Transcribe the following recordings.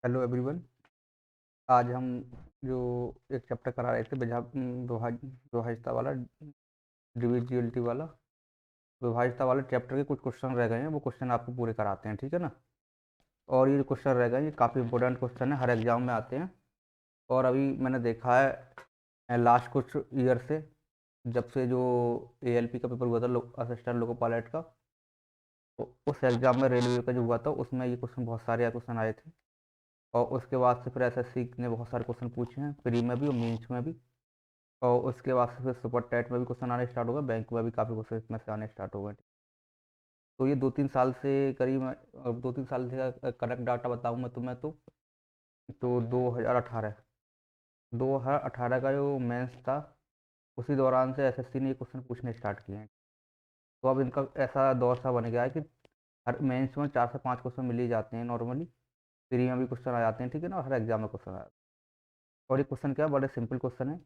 Hello everyone. आज हम जो एक चैप्टर करा रहे थे विभाज्यता वाला, डिविजिबिलिटी वाला, विभाज्यता वाले चैप्टर के कुछ क्वेश्चन रह गए हैं। वो क्वेश्चन आपको पूरे कराते हैं, ठीक है ना। और ये जो क्वेश्चन रह गए ये काफ़ी इंपॉर्टेंट क्वेश्चन है, हर एग्जाम में आते हैं। और अभी मैंने देखा है लास्ट कुछ ईयर से, जब से जो एएलपी का पेपर हुआ था, असिस्टेंट लोको पायलट का, तो उस एग्जाम में रेलवे का जो हुआ था उसमें ये क्वेश्चन, बहुत सारे क्वेश्चन आए थे। और उसके बाद से फिर एसएससी ने बहुत सारे क्वेश्चन पूछे हैं, प्री में भी और मेंस में भी। और उसके बाद से फिर सुपर टेट में भी क्वेश्चन आने स्टार्ट हो गए, बैंक में भी काफ़ी क्वेश्चन इसमें से आने स्टार्ट हो गए। तो ये 2-3 साल से करीब, अब 2-3 साल से करेक्ट डाटा बताऊँ मैं तुम्हें तो 2018 का जो मेंस था, उसी दौरान से एसएससी ने ये क्वेश्चन पूछने स्टार्ट किए हैं। तो अब इनका ऐसा दौर सा बन गया है कि हर मेंस में 4 से 5 क्वेश्चन मिल ही जाते हैं नॉर्मली। प्री में भी क्वेश्चन आ जाते हैं, ठीक है ना, और हर एग्जाम में क्वेश्चन आ जाते हैं। और ये क्वेश्चन क्या है, बड़े सिंपल क्वेश्चन है।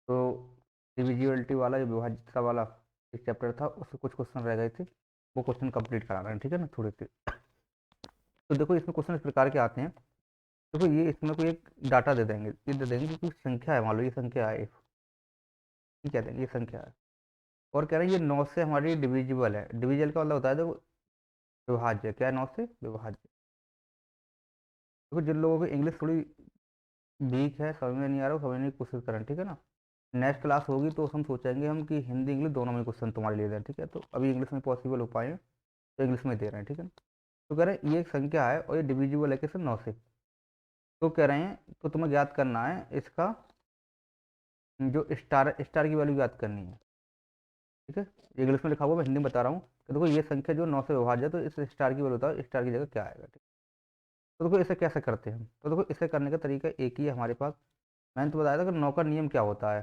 तो डिविजिबिलिटी वाला, जो विभाज्यता वाला एक चैप्टर था, उससे कुछ क्वेश्चन रह गए थे, वो क्वेश्चन कंप्लीट करा रहे हैं, ठीक है ना, थोड़े से। तो देखो इसमें क्वेश्चन इस प्रकार के आते हैं। देखो ये इसमें कोई एक डाटा दे देंगे, ये दे देंगे कि कुछ संख्या है, मान लो ये संख्या है, ये कहते हैं ये संख्या है। और कह रहे हैं ये 9 से हमारी डिविजिबल है। डिविजिबल का मतलब होता है, देखो विभाज्य, क्या है, 9 से विभाज्य। देखो जिन लोगों की इंग्लिश थोड़ी वीक है, समझ में नहीं आ रहा, वो समझने की कोशिश करें, ठीक है ना। नेक्स्ट क्लास होगी तो हम सोचेंगे हम कि हिंदी इंग्लिश दोनों में क्वेश्चन तुम्हारे लिए दें, ठीक है। तो अभी इंग्लिश में पॉसिबल हो पाए तो इंग्लिश में दे रहे हैं, ठीक है ना। तो कह रहे हैं ये एक संख्या है और ये डिविजिबल है किससे, 9 से। तो कह रहे हैं तो तुम्हें ज्ञात करना है इसका जो स्टार स्टार की वैल्यू ज्ञात करनी है, ठीक है। इंग्लिश में लिखा हुआ, मैं हिंदी में बता रहा हूँ कि देखो ये संख्या जो 9 से विभाज्य है, तो इस स्टार की वैल्यू बताओ, स्टार की जगह क्या आएगा, ठीक। तो देखो इसे कैसे करते हैं हम, तो देखो इसे करने का तरीका एक ही है हमारे पास। मैंने तो बताया था कि 9 का नियम क्या होता है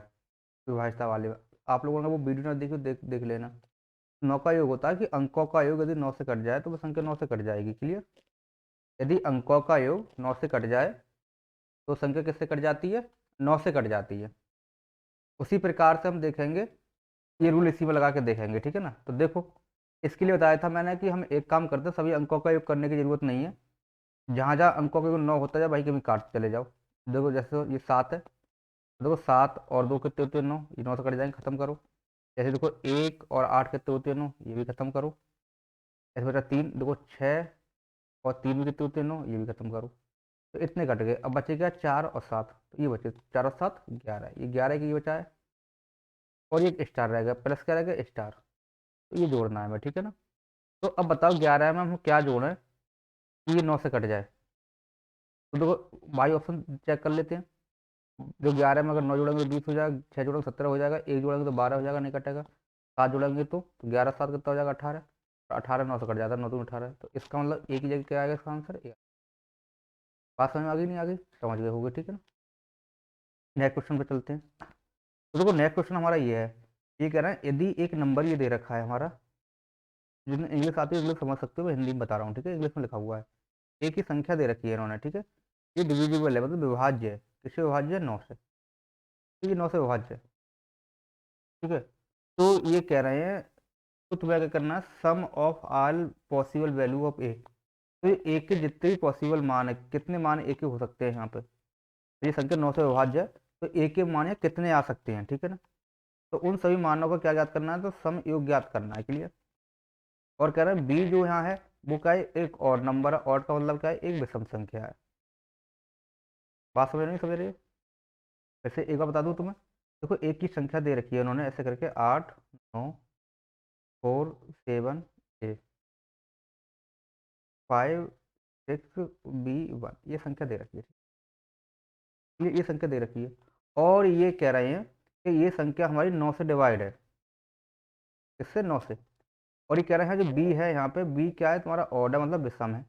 विभाज्यता वाले में। आप लोगों ने वो वीडियो ना देखी, देख देख लेना। 9 का योग होता है कि अंकों का योग यदि 9 से कट जाए तो वह संख्या 9 से कट जाएगी, क्लियर। यदि अंकों का योग 9 से कट जाए तो संख्या किससे कट जाती है, 9 से कट जाती है। उसी प्रकार से हम देखेंगे, ये रूल इसी में लगा के देखेंगे, ठीक है ना। तो देखो इसके लिए बताया था मैंने कि हम एक काम करते हैं, सभी अंकों का योग करने की जरूरत नहीं है। जहाँ जहाँ अंकों का योग 9 होता है भाई, कभी काटते चले जाओ। देखो जैसे ये 7 है, देखो 7 और 2 कितने होते हैं, 9, ये 9 से कट जाएंगे, खत्म करो। जैसे देखो 1 और 8 कितने होते हैं, 9, ये भी खत्म करो। ऐसे बचा 3, देखो 6 और 3 भी कितने होते हैं, 9, ये भी खत्म करो। तो इतने कट गए, अब बचे क्या, 4 और 7, तो ये बचे 4 और 7 11, ये 11 की बचा है। और ये एक स्टार रहेगा, प्लस क्या रहेगा, स्टार। तो ये जोड़ना है हमें, ठीक है ना। तो अब बताओ 11 में हम क्या जोड़ें कि ये 9 से कट जाए। तो देखो बाई ऑप्शन चेक कर लेते हैं। जो 11 में अगर 9 जोड़ेंगे तो 20 हो जाएगा, 6 जोड़ेंगे 17 हो जाएगा, 1 जोड़ेंगे तो 12 हो जाएगा, नहीं कटेगा। 7 जोड़ेंगे तो 11 7 कितना हो जाएगा, 18। 18 9 से कट जाता है, 9 2 18। तो इसका मतलब एक ही जगह क्या आएगा इसका आंसर। बात समझ में आ गई, नहीं आ गई, समझ गए होगे, ठीक है ना। नेक्स्ट क्वेश्चन पे चलते हैं। तो देखो नेक्स्ट क्वेश्चन हमारा ये है, ये कह रहा है यदि एक नंबर ये दे रखा है हमारा, जिसमें इंग्लिश आती है इंग्लिश समझ सकते हो, मैं हिंदी में बता रहा हूँ, ठीक है। इंग्लिश में लिखा हुआ है, एक ही संख्या दे रखी है इन्होंने, ठीक है। ये डिविजिबल है, मतलब विभाज्य है, किससे विभाज्य है, 9 से। ठीक है, 9 से विभाज्य है, ठीक है। तो ये कह रहे हैं, तो तुम्हें क्या करना है, sum of all possible value of A. तो ये ए के जितने भी पॉसिबल मान है, कितने मान ए के हो सकते हैं यहाँ पे, तो ये संख्या 9 से विभाज्य है। तो ए के मान है कितने आ सकते हैं, ठीक है ना। तो उन सभी मानों का क्या ज्ञात करना है, तो सम योग ज्ञात करना है, क्लियर। और कह रहे हैं बी जो यहाँ है वो क्या है, एक और नंबर है, और का मतलब क्या है, एक विषम संख्या है। बात समझ नहीं समझ रही है? वैसे एक बार बता दूं तुम्हें, देखो एक की संख्या दे रखी है उन्होंने ऐसे करके, 8 9 4 7 8 5 6 B 1, ये संख्या दे रखी है, ये संख्या दे रखी है। और ये कह रहे हैं कि ये संख्या हमारी 9 से डिवाइड है, इससे 9 से। और ये कह रहे हैं जो बी है यहाँ पे, बी क्या है तुम्हारा, ऑर्डर मतलब विषम है,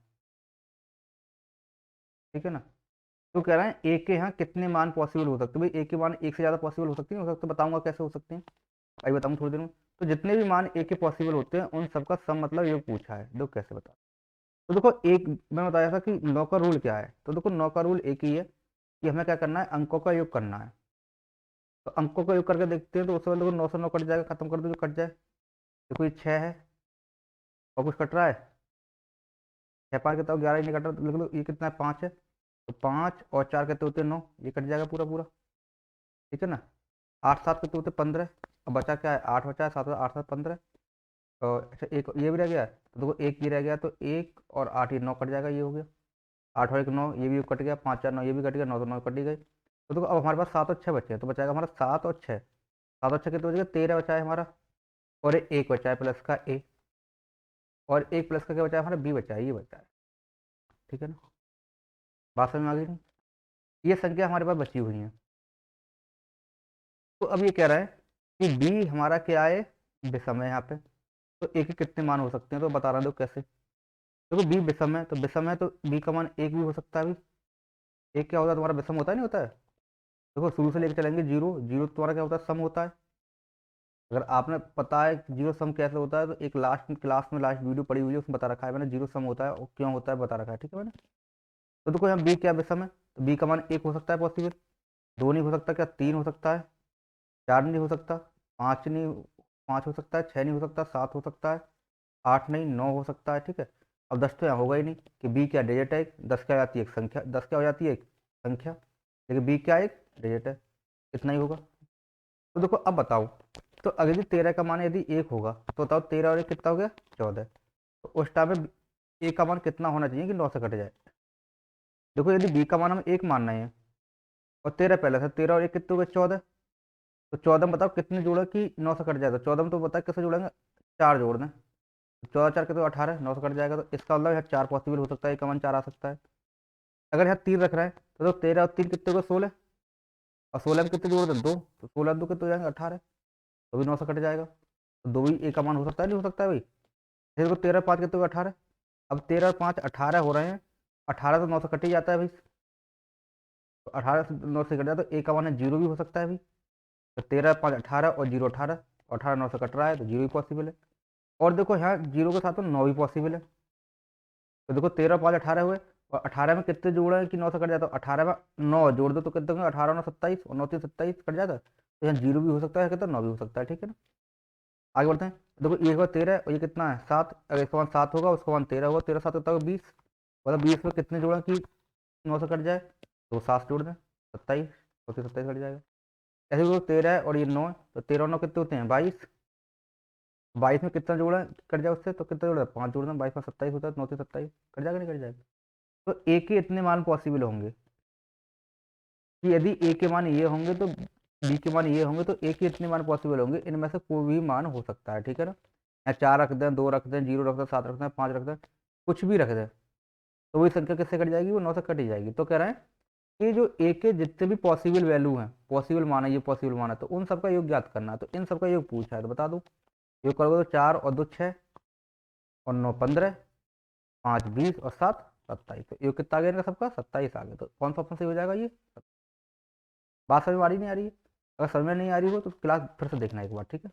ठीक है ना। तो कह रहे हैं ए के यहाँ कितने मान पॉसिबल हो सकते हैं, भाई ए के मान एक से ज़्यादा पॉसिबल हो सकते हैं, हो सकते, बताऊंगा कैसे हो सकते हैं, अभी बताऊंगा थोड़ी देर में। तो जितने भी मान ए के पॉसिबल होते हैं उन सबका सम मतलब ये पूछा है, देखो कैसे बता। तो देखो एक मैं बताया था कि 9 का रूल क्या है, तो देखो 9 का रूल एक ही है कि हमें क्या करना है, अंकों का योग करना है। तो अंकों का योग करके देखते हैं, तो उससे देखो 9 से 9 कट जाएगा, खत्म कर दो जो कट जाए। देखो ये 6 है, और कुछ कट रहा है, 6 5 कितना, 11 ही नहीं कट रहा, तो लिख लो ये कितना है, 5 है। तो तो 5 और 4 कितने होते हैं 9, ये कट जाएगा पूरा पूरा, ठीक है ना। 8 7 कितने होते 15, अब बचा क्या है 8 बचा है, 7 8 7 15। और अच्छा एक ये भी रह गया, तो देखो एक ये रह गया, तो 1 और 8 ये 9 कट जाएगा, ये हो गया 8 और 1 9, ये भी कट गया, 5 4 9 ये भी कट गया, 9 तो 9 कट ही गई। तो देखो अब हमारे पास 7 और 6 बचे हैं, तो बचाएगा हमारा 7 और 6, 7 और 6 कितने बचेगा 13 बचा है हमारा, और एक बचा है प्लस का ए, और एक प्लस का क्या बचा है हमारा बी बचा है, ये बचा है, ठीक है ना। बात समझ में आ गई नहीं, ये संख्या हमारे पास बची हुई है। तो अब ये कह रहा है कि बी हमारा क्या है विषम है यहाँ पे, तो ए के कितने मान हो सकते हैं, तो बता रहा दो कैसे। देखो बी विषम है, तो विषम है तो बी का मान एक भी हो सकता है। अभी एक क्या होता है तुम्हारा विषम होता है नहीं होता है, देखो शुरू से लेकर चलेंगे, जीरो जीरो तुम्हारा क्या होता है सम होता है। अगर आपने पता है कि जीरो सम कैसे होता है, तो एक लास्ट क्लास में लास्ट वीडियो पड़ी हुई है उसमें बता रखा है मैंने, जीरो सम होता है और क्यों होता है बता रखा है, ठीक है मैंने। तो देखो यहाँ बी क्या विषम है, तो बी का मान एक हो सकता है पॉसिबल, दो नहीं हो सकता, क्या तीन हो सकता है, चार नहीं हो सकता, पाँच नहीं, पाँच हो सकता है, छः नहीं हो सकता, सात हो सकता है, आठ नहीं, नौ हो सकता है, ठीक है। अब 10 तो यहाँ होगा ही नहीं, कि बी क्या डिजिट है, 10 क्या हो जाती है एक संख्या, 10 क्या हो जाती है एक संख्या, लेकिन बी क्या एक डिजिट है, इतना ही होगा। तो देखो अब बताओ, तो अगर यदि 13 का मान यदि एक होगा, तो बताओ 13 और एक कितना हो गया 14, तो उस टाइम में ए का मान कितना होना चाहिए कि 9 से कट जाए। देखो यदि बी का मान हम एक मानना है और 13 पहले से, 13 और एक कितने हो गए 14, तो 14 में बताओ कितने जोड़ा कि 9 से कट जाए, तो 14 में तो बताओ कैसे जोड़ेंगे, चार जोड़ दें, 14 4 कितने 18, 9 से कट जाएगा, तो इसका मतलब यहाँ चार पॉसिबल हो सकता है, ए का मान चार आ सकता है। अगर यहाँ तीन रख रहे हैं तो 13 और तीन कितने हो गए 16, और 16 में कितने जोड़ दें दो, तो 16 दो कितने हो जाएंगे 18, तो भी 9 से कट जाएगा, तो दो ही ए का मान हो सकता है नहीं हो सकता है भाई। फिर को 13 5 कितने हो 18, अब 13 और 5 18 हो रहे हैं, 18 तो 9 से कट ही जाता है भाई, तो 18 से 9 से कट जाता है, तो ए का मान है जीरो भी हो सकता है भाई। तो 13 5 18 और जीरो 18, 18 9 से कट रहा है तो जीरो भी पॉसिबल है। और देखो यहाँ जीरो के साथ तो 9 भी पॉसिबल है, तो देखो 13 5 18 हुए, और 18 में कितने जोड़े हैं कि 9 से कट जाता है, 18 में 9 जोड़ दो तो कितने होंगे 18 9 27, और 9 3 27 कट जाता है, तो यहाँ जीरो भी हो सकता है, कितना 9 भी हो सकता है, ठीक है ना। आगे बढ़ते हैं, देखो ये बार 13 है और ये कितना है 7, अगर इसका मान 7 होगा उसका मान 13 होगा, 13 7 कितना होगा 20, मतलब 20 में कितने जोड़ा कि 9 से कट जाए, तो 7 जोड़ दें 27, तो 27 कट जाएगा। ऐसे देखो 13 है और ये 9 है, तो 13 और 9 कितने होते हैं 22, 22 में कितना जोड़ा है कट जाए उससे, तो कितना जोड़ा है 5 जोड़ दें, 22 में 27 होता है, 9 से 27 कट जाएगा नहीं कट जाएगा। तो ए के इतने मान पॉसिबल होंगे, कि यदि ए के मान ये होंगे तो बी के मान ये होंगे, तो ए के इतने मान पॉसिबल होंगे, इनमें से कोई भी मान हो सकता है, ठीक है ना। या चार रख दें, दो रख दें, जीरो रख दें, सात रख दें, पाँच रख दें, कुछ भी रख दें, तो वही संख्या किससे कट जाएगी, वो 9 से कट ही जाएगी। तो कह रहे हैं कि जो ए के जितने भी पॉसिबल वैल्यू हैं, पॉसिबल मान है, ये पॉसिबल मान है, तो उन सबका योग ज्ञात करना है, तो इन सबका योग पूछा है, तो बता दो। योग करोगे तो 4 और 2 6, और 9 15, 5 20, और 7 27, तो योग कितना आ गया इनका सबका 27 आ गया, तो कौन सा ऑप्शन सही हो जाएगा ये। बात समझ में आ रही नहीं आ रही है, अगर समझ में नहीं आ रही हो तो क्लास फिर से देखना एक बार, ठीक है।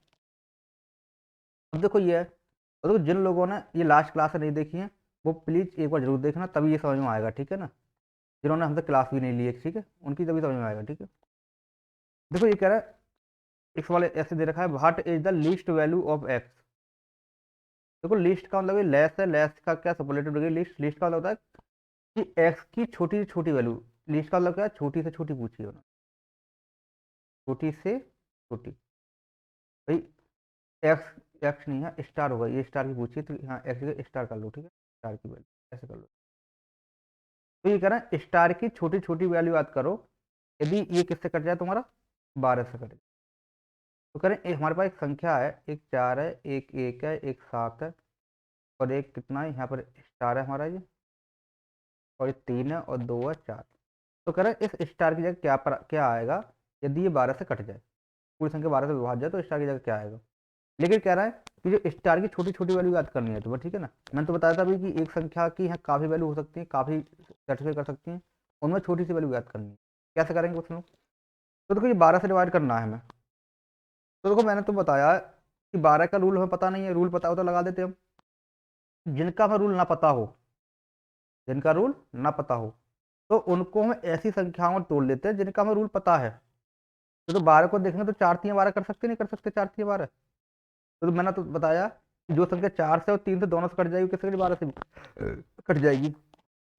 अब देखो ये है, और देखो जिन लोगों ने ये लास्ट क्लास नहीं देखी है वो प्लीज़ एक बार जरूर देखना, तभी ये समझ में आएगा, ठीक है ना। जिन्होंने हमसे क्लास भी नहीं ली है, ठीक है, उनकी तभी समझ में आएगा, ठीक है। देखो ये कह रहा है एक्स वाले ऐसे दे रखा है, what is the least value of x. देखो लिस्ट का मतलब लेस है, लेस का क्या सुपरलेटिव डिग्री, लिस्ट लिस्ट का मतलब होता है कि एक्स की छोटी से छोटी वैल्यू, लिस्ट का मतलब क्या है छोटी से छोटी पूछी है उन्होंने, छोटी से छोटी, भाई एक्स एक्स नहीं है स्टार होगा, ये स्टार की पूछी है, तो हाँ एक्स की स्टार कर लो, ठीक है, स्टार की वैल्यू ऐसे कर लो। तो ये कह रहा है स्टार की छोटी छोटी वैल्यू याद करो, यदि ये किससे कट जाए तुम्हारा 12 से कट जाए, तो करें एक हमारे पास एक संख्या है, एक 4 है, एक 1 है, एक 7 है, और एक कितना है यहाँ पर स्टार है हमारा ये, और ये 3 है और 2 है 4। तो कह रहे हैं इस स्टार की जगह क्या आएगा यदि ये 12 से कट जाए, पूरी संख्या 12 से विभाज्य जाए, तो स्टार की जगह क्या आएगा। लेकिन कह रहा है कि जो स्टार की छोटी छोटी वैल्यू याद करनी है तुम्हें, ठीक है ना। मैंने तो बताया था अभी कि एक संख्या की यहाँ काफ़ी वैल्यू हो सकती है, काफ़ी सेटिस्फाई कर सकती हैं, उनमें छोटी सी वैल्यू याद करनी है, कैसे करेंगे कुछ लोग। तो देखो ये 12 से डिवाइड करना है हमें, तो देखो मैंने तो बताया कि 12 का रूल हमें पता नहीं है, रूल पता हो तो लगा देते हम। जिनका हमें रूल ना पता हो, जिनका रूल ना पता हो, तो उनको हम ऐसी संख्याओं में तोड़ लेते हैं जिनका हमें रूल पता है। तो 12 को देखेंगे तो 4 3 12 कर सकते नहीं कर सकते, 4 3 12। तो मैंने तो बताया कि जो संख्या 4 से और 3 से दोनों से कट जाएगी, किससे 12 से भी कट जाएगी।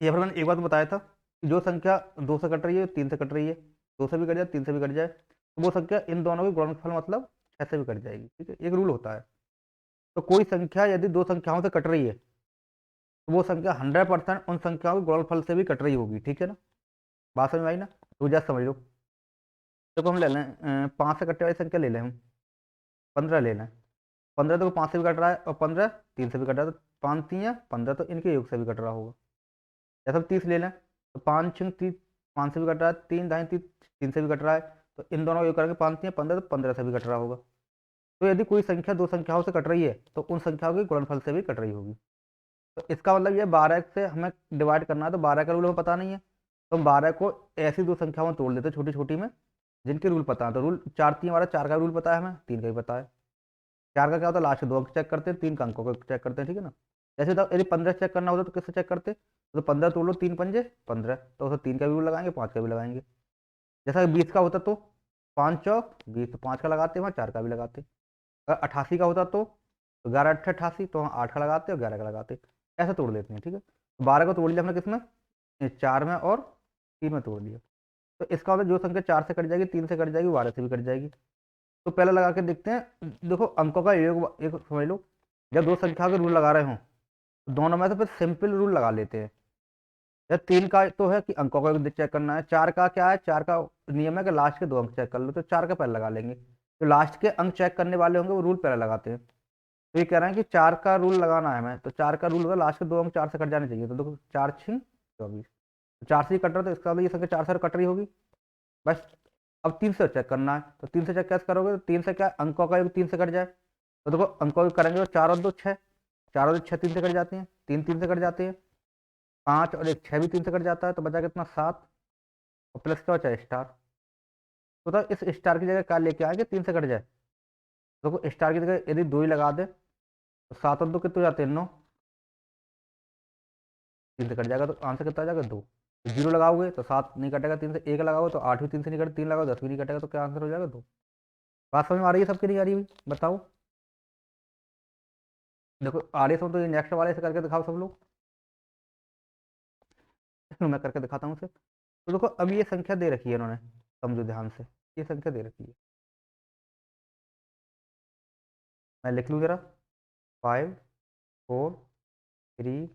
या फिर मैंने एक बात बताया था कि जो संख्या 2 से कट रही है 3 से कट रही है, 2 से भी कट जाए 3 से भी कट जाए, तो वो संख्या इन दोनों की गुणनफल मतलब 6 से भी कट जाएगी। ठीक है, एक रूल होता है। तो कोई संख्या यदि दो संख्याओं से कट रही है तो वो संख्या 100% उन संख्याओं के गुणनफल से भी कट रही होगी। ठीक है ना, बात समझ में आई ना? तो जस्ट समझ लो। देखो हम ले लें 5 से कटने वाली संख्या ले लें हम, 15 ले लें। 15 तो 5 से भी कट रहा है और 15 3 से भी कट रहा है, तो 5 3 या 15 तो इनके योग से भी कट रहा होगा। जैसे हम 30 ले लें तो 5 6 30, 5 से भी कट रहा है, 3 ढाई 30 3 से भी कट रहा है, तो इन दोनों का योग करके 5 3 15 तो 15 से भी कट रहा होगा। तो यदि कोई संख्या दो संख्याओं से कट रही है तो उन संख्याओं के गुणनफल से भी कट रही होगी। तो इसका मतलब ये 12 से हमें डिवाइड करना है, तो 12 का रूल हमें पता नहीं है, तो हम 12 को ऐसी दो संख्याओं में तोड़ लेते हैं छोटी छोटी में जिनके रूल पता है। तो रूल 4 3 12, 4 का रूल पता है हमें, 3 का भी पता है। 4 का क्या होता है, लास्ट दो अंक चेक करते हैं, 3 का अंकों को चेक करते हैं। ठीक है ना, जैसे तो यदि 15 चेक करना होता तो किससे चेक करते? तो 15 तोड़ लो, 3 पंजे 15, तो उसमें 3 का भी रूल लगाएंगे, 5 का भी लगाएंगे। जैसा 20 का होता तो 5 चौक 20, तो 5 का लगाते, वहाँ 4 का भी लगाते। अगर 88 का होता तो 11 8 88, तो वहाँ 8 का लगाते और 11 का लगाते। ऐसे तोड़ लेते हैं। ठीक है, 12 को तोड़ लिया हमने किसमें, 4 में और 3 में तोड़ लिया। तो इसका मतलब जो संख्या 4 से कट जाएगी, 3 से कट जाएगी, 12 से भी कट जाएगी। तो पहले लगा के देखते हैं। देखो अंकों का योग एक समझ लो, जब दो संख्या के रूल लगा रहे हो तो दोनों में से फिर सिंपल रूल लगा लेते हैं। जब 3 का तो है कि अंकों का चेक करना है, 4 का क्या है, 4 का नियम है कि लास्ट के दो अंक चेक कर लो, तो 4 का पहले लगा लेंगे। जो लास्ट के अंक चेक करने वाले होंगे वो रूल पहले लगाते हैं। तो ये कह रहे हैं कि 4 का रूल लगाना है हमें, तो 4 का रूल होगा लास्ट के दो अंक 4 से कट जाने चाहिए। तो देखो 4 6 24, 4 से ही कट रहा है, तो इसका मतलब ये संख्या 4 से कट रही होगी बस। अब 3 से चेक करना है, तो 3 से चेक कैसे करोगे? तो 3 से क्या, अंकों का योग 3 से कट जाए, तो देखो अंकों का करेंगे तो 4 और 2 6, 4 और 6 3 से कट जाती हैं, 3 3 से कट जाती है, 5 और 1 6 भी 3 से कट जाता है, तो बचा कितना 7, और प्लस क्या बचा स्टार। तो इस स्टार की जगह क्या लेके आएंगे, 3 से कट जाए। देखो स्टार की जगह यदि 2 ही लगा दे तो 7 और 2 कितने हो जाते हैं 9, 3 से कट जाएगा, तो आंसर कितना आ जाएगा 2। जीरो लगाओगे तो 7 नहीं कटेगा 3 से, 1 लगाओगे तो 8 भी 3 से नहीं कटेगा, 3 लगाओ 10 भी नहीं कटेगा, तो क्या आंसर हो जाएगा 2। बात समझ में आ रही है सबकी, नहीं आ रही हुई बताओ? देखो आ रही है सब, तो ये नेक्स्ट वाले से करके दिखाओ सब लोग। मैं करके दिखाता हूँ उसे। तो देखो अब ये संख्या दे रखी है इन्होंने, समझो ध्यान से, ये संख्या दे रखी है। मैं लिख लूँ जरा, 5 4 3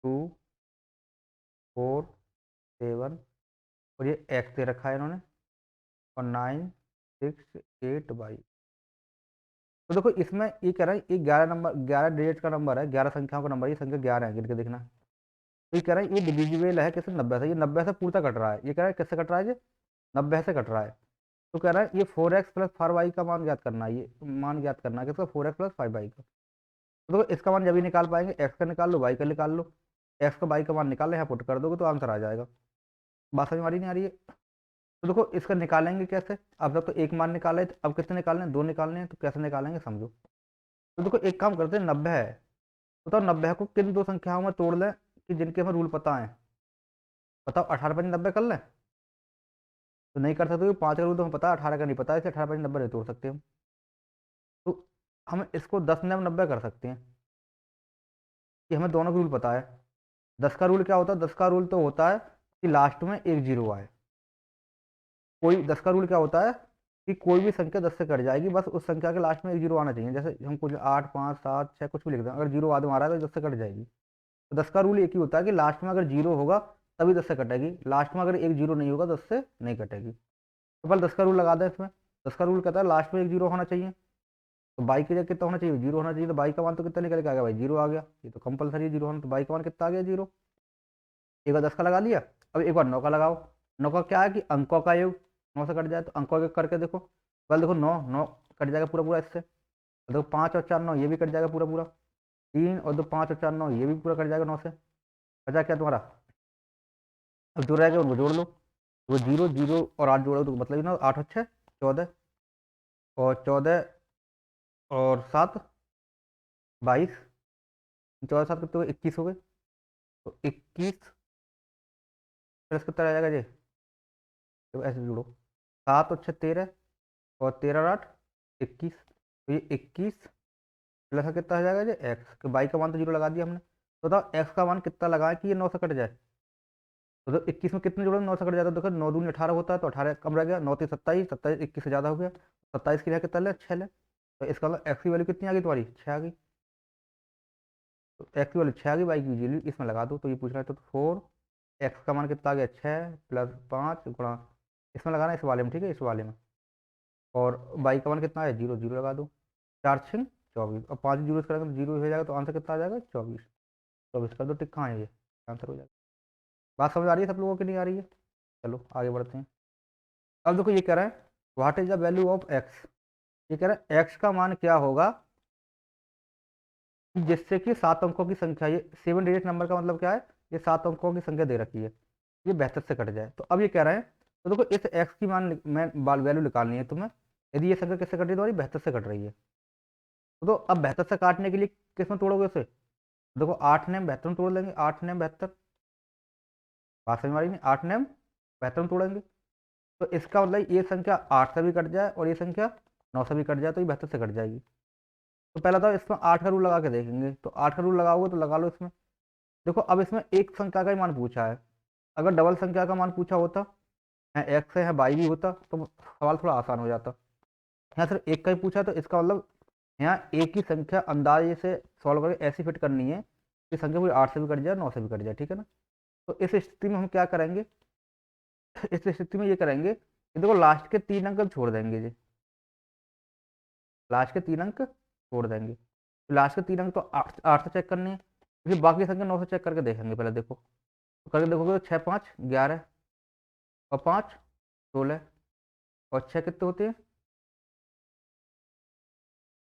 2 4 7, और ये एक्स दे रखा है इन्होंने, और 9 6 8 बाई। तो देखो इसमें ये कह रहा है ये 11 नंबर, 11 डिजिट का नंबर है, 11 संख्याओं का नंबर, ये संख्या 11 है, गिन के देखना। तो ये कह रहा है ये डिविजिबल है किससे, 90 से। ये 90 से पूर्णतः कट रहा है, ये कह रहा है किससे कट रहा है, ये 90 से कट रहा है। तो कह रहा है ये 4x प्लस 5y का मान ज्ञात करना है, ये मान ज्ञात करना है किसका, 4x प्लस 5y का। तो देखो इसका मान जब ही निकाल पाएंगे, एक्स का निकाल लो, वाई का निकाल लो, एक्स का वाई का मान निकाल लो, यहाँ पुट कर दोगे तो आंसर आ जाएगा। बात समझ में आ रही नहीं आ रही है? तो देखो इसका निकालेंगे कैसे, अब तक तो एक मान निकाले, तो अब कितने निकालने हैं, 2 निकालने हैं, तो कैसे निकालेंगे समझो। तो देखो एक काम करते हैं, 90 है, बताओ 90 को किन दो संख्याओं में तोड़ लें कि जिनके हमें रूल पता है। बताओ 18 5 90 कर लें? तो नहीं कर सकते, 5 का रूल तो हमें पता है, 18 का नहीं पता है, इसलिए 18 5 90 नहीं तोड़ सकते हम। तो हम इसको 10 में 90 कर सकते हैं कि हमें दोनों का रूल पता है। 10 का रूल क्या होता है, 10 का रूल तो होता है कि लास्ट में एक जीरो आए। कोई 10 का रूल क्या होता है कि कोई भी संख्या 10 से कट जाएगी, बस उस संख्या के लास्ट में एक जीरो आना चाहिए। जैसे हम कुछ 8 5 7 6 कुछ भी लिख दें, अगर जीरो बाद में आ रहा है तो 10 से कट जाएगी। तो 10 का रूल एक ही होता है कि लास्ट में अगर जीरो होगा तभी 10 से कटेगी, लास्ट में अगर एक जीरो नहीं होगा 10 से नहीं कटेगी। तो पहले 10 का रूल लगा दें इसमें। 10 का रूल कहता है लास्ट में एक जीरो होना चाहिए, तो बाई की जगह कितना होना चाहिए, जीरो होना चाहिए। तो बाई का मान तो कितना निकल के आ गया भाई, जीरो आ गया, ये तो कंपलसरी जीरो होना, तो बाई का मान कितना आ गया, जीरो। एक बार 10 का लगा लिया, अब एक बार 9 का लगाओ। 9 का क्या है कि अंकों का योग, 9 से कट जाए तो अंकों का योग करके देखो। पहले देखो 9 9 कट जाएगा पूरा पूरा इससे, देखो 5 और 4 9, ये भी कट जाएगा पूरा पूरा। 3 और 2 5 और 4 9, ये भी पूरा कट जाएगा 9 से। बचा क्या तुम्हारा, अब जो रहेगा उनको जोड़ लो। वो जीरो जीरो और 8 जोड़ो तो मतलब ना 8 और 6 14, और 14 और 7 22, 14 7 कितने हो गए, 21 हो गए। तो 21 प्लस कितना रह जाएगा जी, तो ऐसे जोड़ो, 7 और 6 13, और 13 और 8 21। तो ये 21 प्लस का कितना हो जाएगा जी, एक्स के। बाई का मान तो जीरो लगा दिया हमने, तो बताओ एक्स का मान कितना लगाए कि ये 9 से कट जाए। तो 21 में कितने जोड़े 9 से कट जाता है, देखो 9 दूनी 18 होता है, तो 18 कम रह गया, 9 3 27, 27 21 से ज़्यादा हो गया, 27 की रह कितना ले 6 ले। तो इसका मतलब एक्स की वैल्यू कितनी आ गई तुम्हारी 6 आ गई। तो एक्स की वैल्यू 6 आ गई, वाई की वैल्यू इसमें लगा दो, तो ये पूछ रहा है तो 4, एक्स का मान कितना आ गया 6 प्लस 5 गुणा, इसमें लगाना इस वाले में, ठीक है इस वाले में, और वाई का मान कितना है 0, 0 लगा दो, 4 6 24, और 5 जीरो करेंगे तो 0 हो जाएगा, तो आंसर कितना आ जाएगा 24। 24 कर दो टिक, कहाँ है ये आंसर हो जाएगा। बात समझ आ रही है सब लोगों की, नहीं आ रही है? चलो आगे बढ़ते हैं। अब देखो ये कह रहा है what is the value of x, ये कह रहा है एक्स का मान क्या होगा जिससे कि 7 अंकों की संख्या, ये 7 डिजिट नंबर का मतलब क्या है, ये 7 अंकों की संख्या दे रखी है, ये 72 से कट जाए। तो अब ये कह रहे हैं, तो देखो इस एक्स की मान मैं वैल्यू निकालनी है तुम्हें, यदि ये संख्या किससे कट रही है तुम्हारी 72 से कट रही है, तो अब 72 से काटने के लिए किस में तोड़ोगे उसे, देखो 8 ने 72 में तोड़ लेंगे, 8 ने 72, बात समझ में आ रही नहीं, 8 ने 72 में तोड़ेंगे, तो इसका मतलब ये संख्या 8 से भी कट जाए और ये संख्या 9 से भी कट जाए, तो ये 72 से कट जाएगी। तो पहला तो इसमें 8 का रूल लगा के देखेंगे, तो 8 का रूल लगाओगे तो लगा लो इसमें। देखो अब इसमें एक संख्या का ही मान पूछा है, अगर डबल संख्या का मान पूछा होता है, एक्स है बाई भी होता, तो सवाल थोड़ा आसान हो जाता। यहाँ सिर्फ एक का ही पूछा, तो इसका मतलब यहाँ एक ही संख्या अंदाजे से सॉल्व करके ऐसी फिट करनी है कि संख्या कोई 8 से भी कट जाए 9 से भी कट जाए, ठीक है ना। तो इस स्थिति में हम क्या करेंगे, इस स्थिति में ये करेंगे कि देखो लास्ट के 3 अंक हम छोड़ देंगे जी, लास्ट के 3 अंक छोड़ देंगे, तो लास्ट के 3 अंक तो 8 से चेक करने हैं, फिर बाकी संख्या 9 से चेक करके देखेंगे। पहले देखो तो करके देखोगे तो 6 5 11 और 5 16 और 6 कितने होते हैं,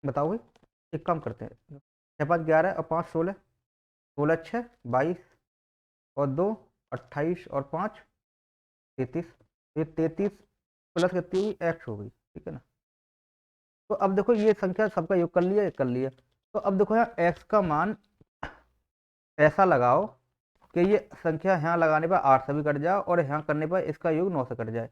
बताओ भाई। एक काम करते हैं, 6 5 11 और 5 16, 16 6 22 और 2 28 और 5 33, ये 33 प्लस कितनी हुई एक्स हो गई, ठीक है ना। तो अब देखो ये संख्या सबका योग कर लिया, कर लिया, तो अब देखो यहाँ एक्स का मान ऐसा लगाओ कि ये संख्या यहाँ लगाने पर 8 से भी कट जाए और यहाँ करने पर इसका योग 9 से कट जाए।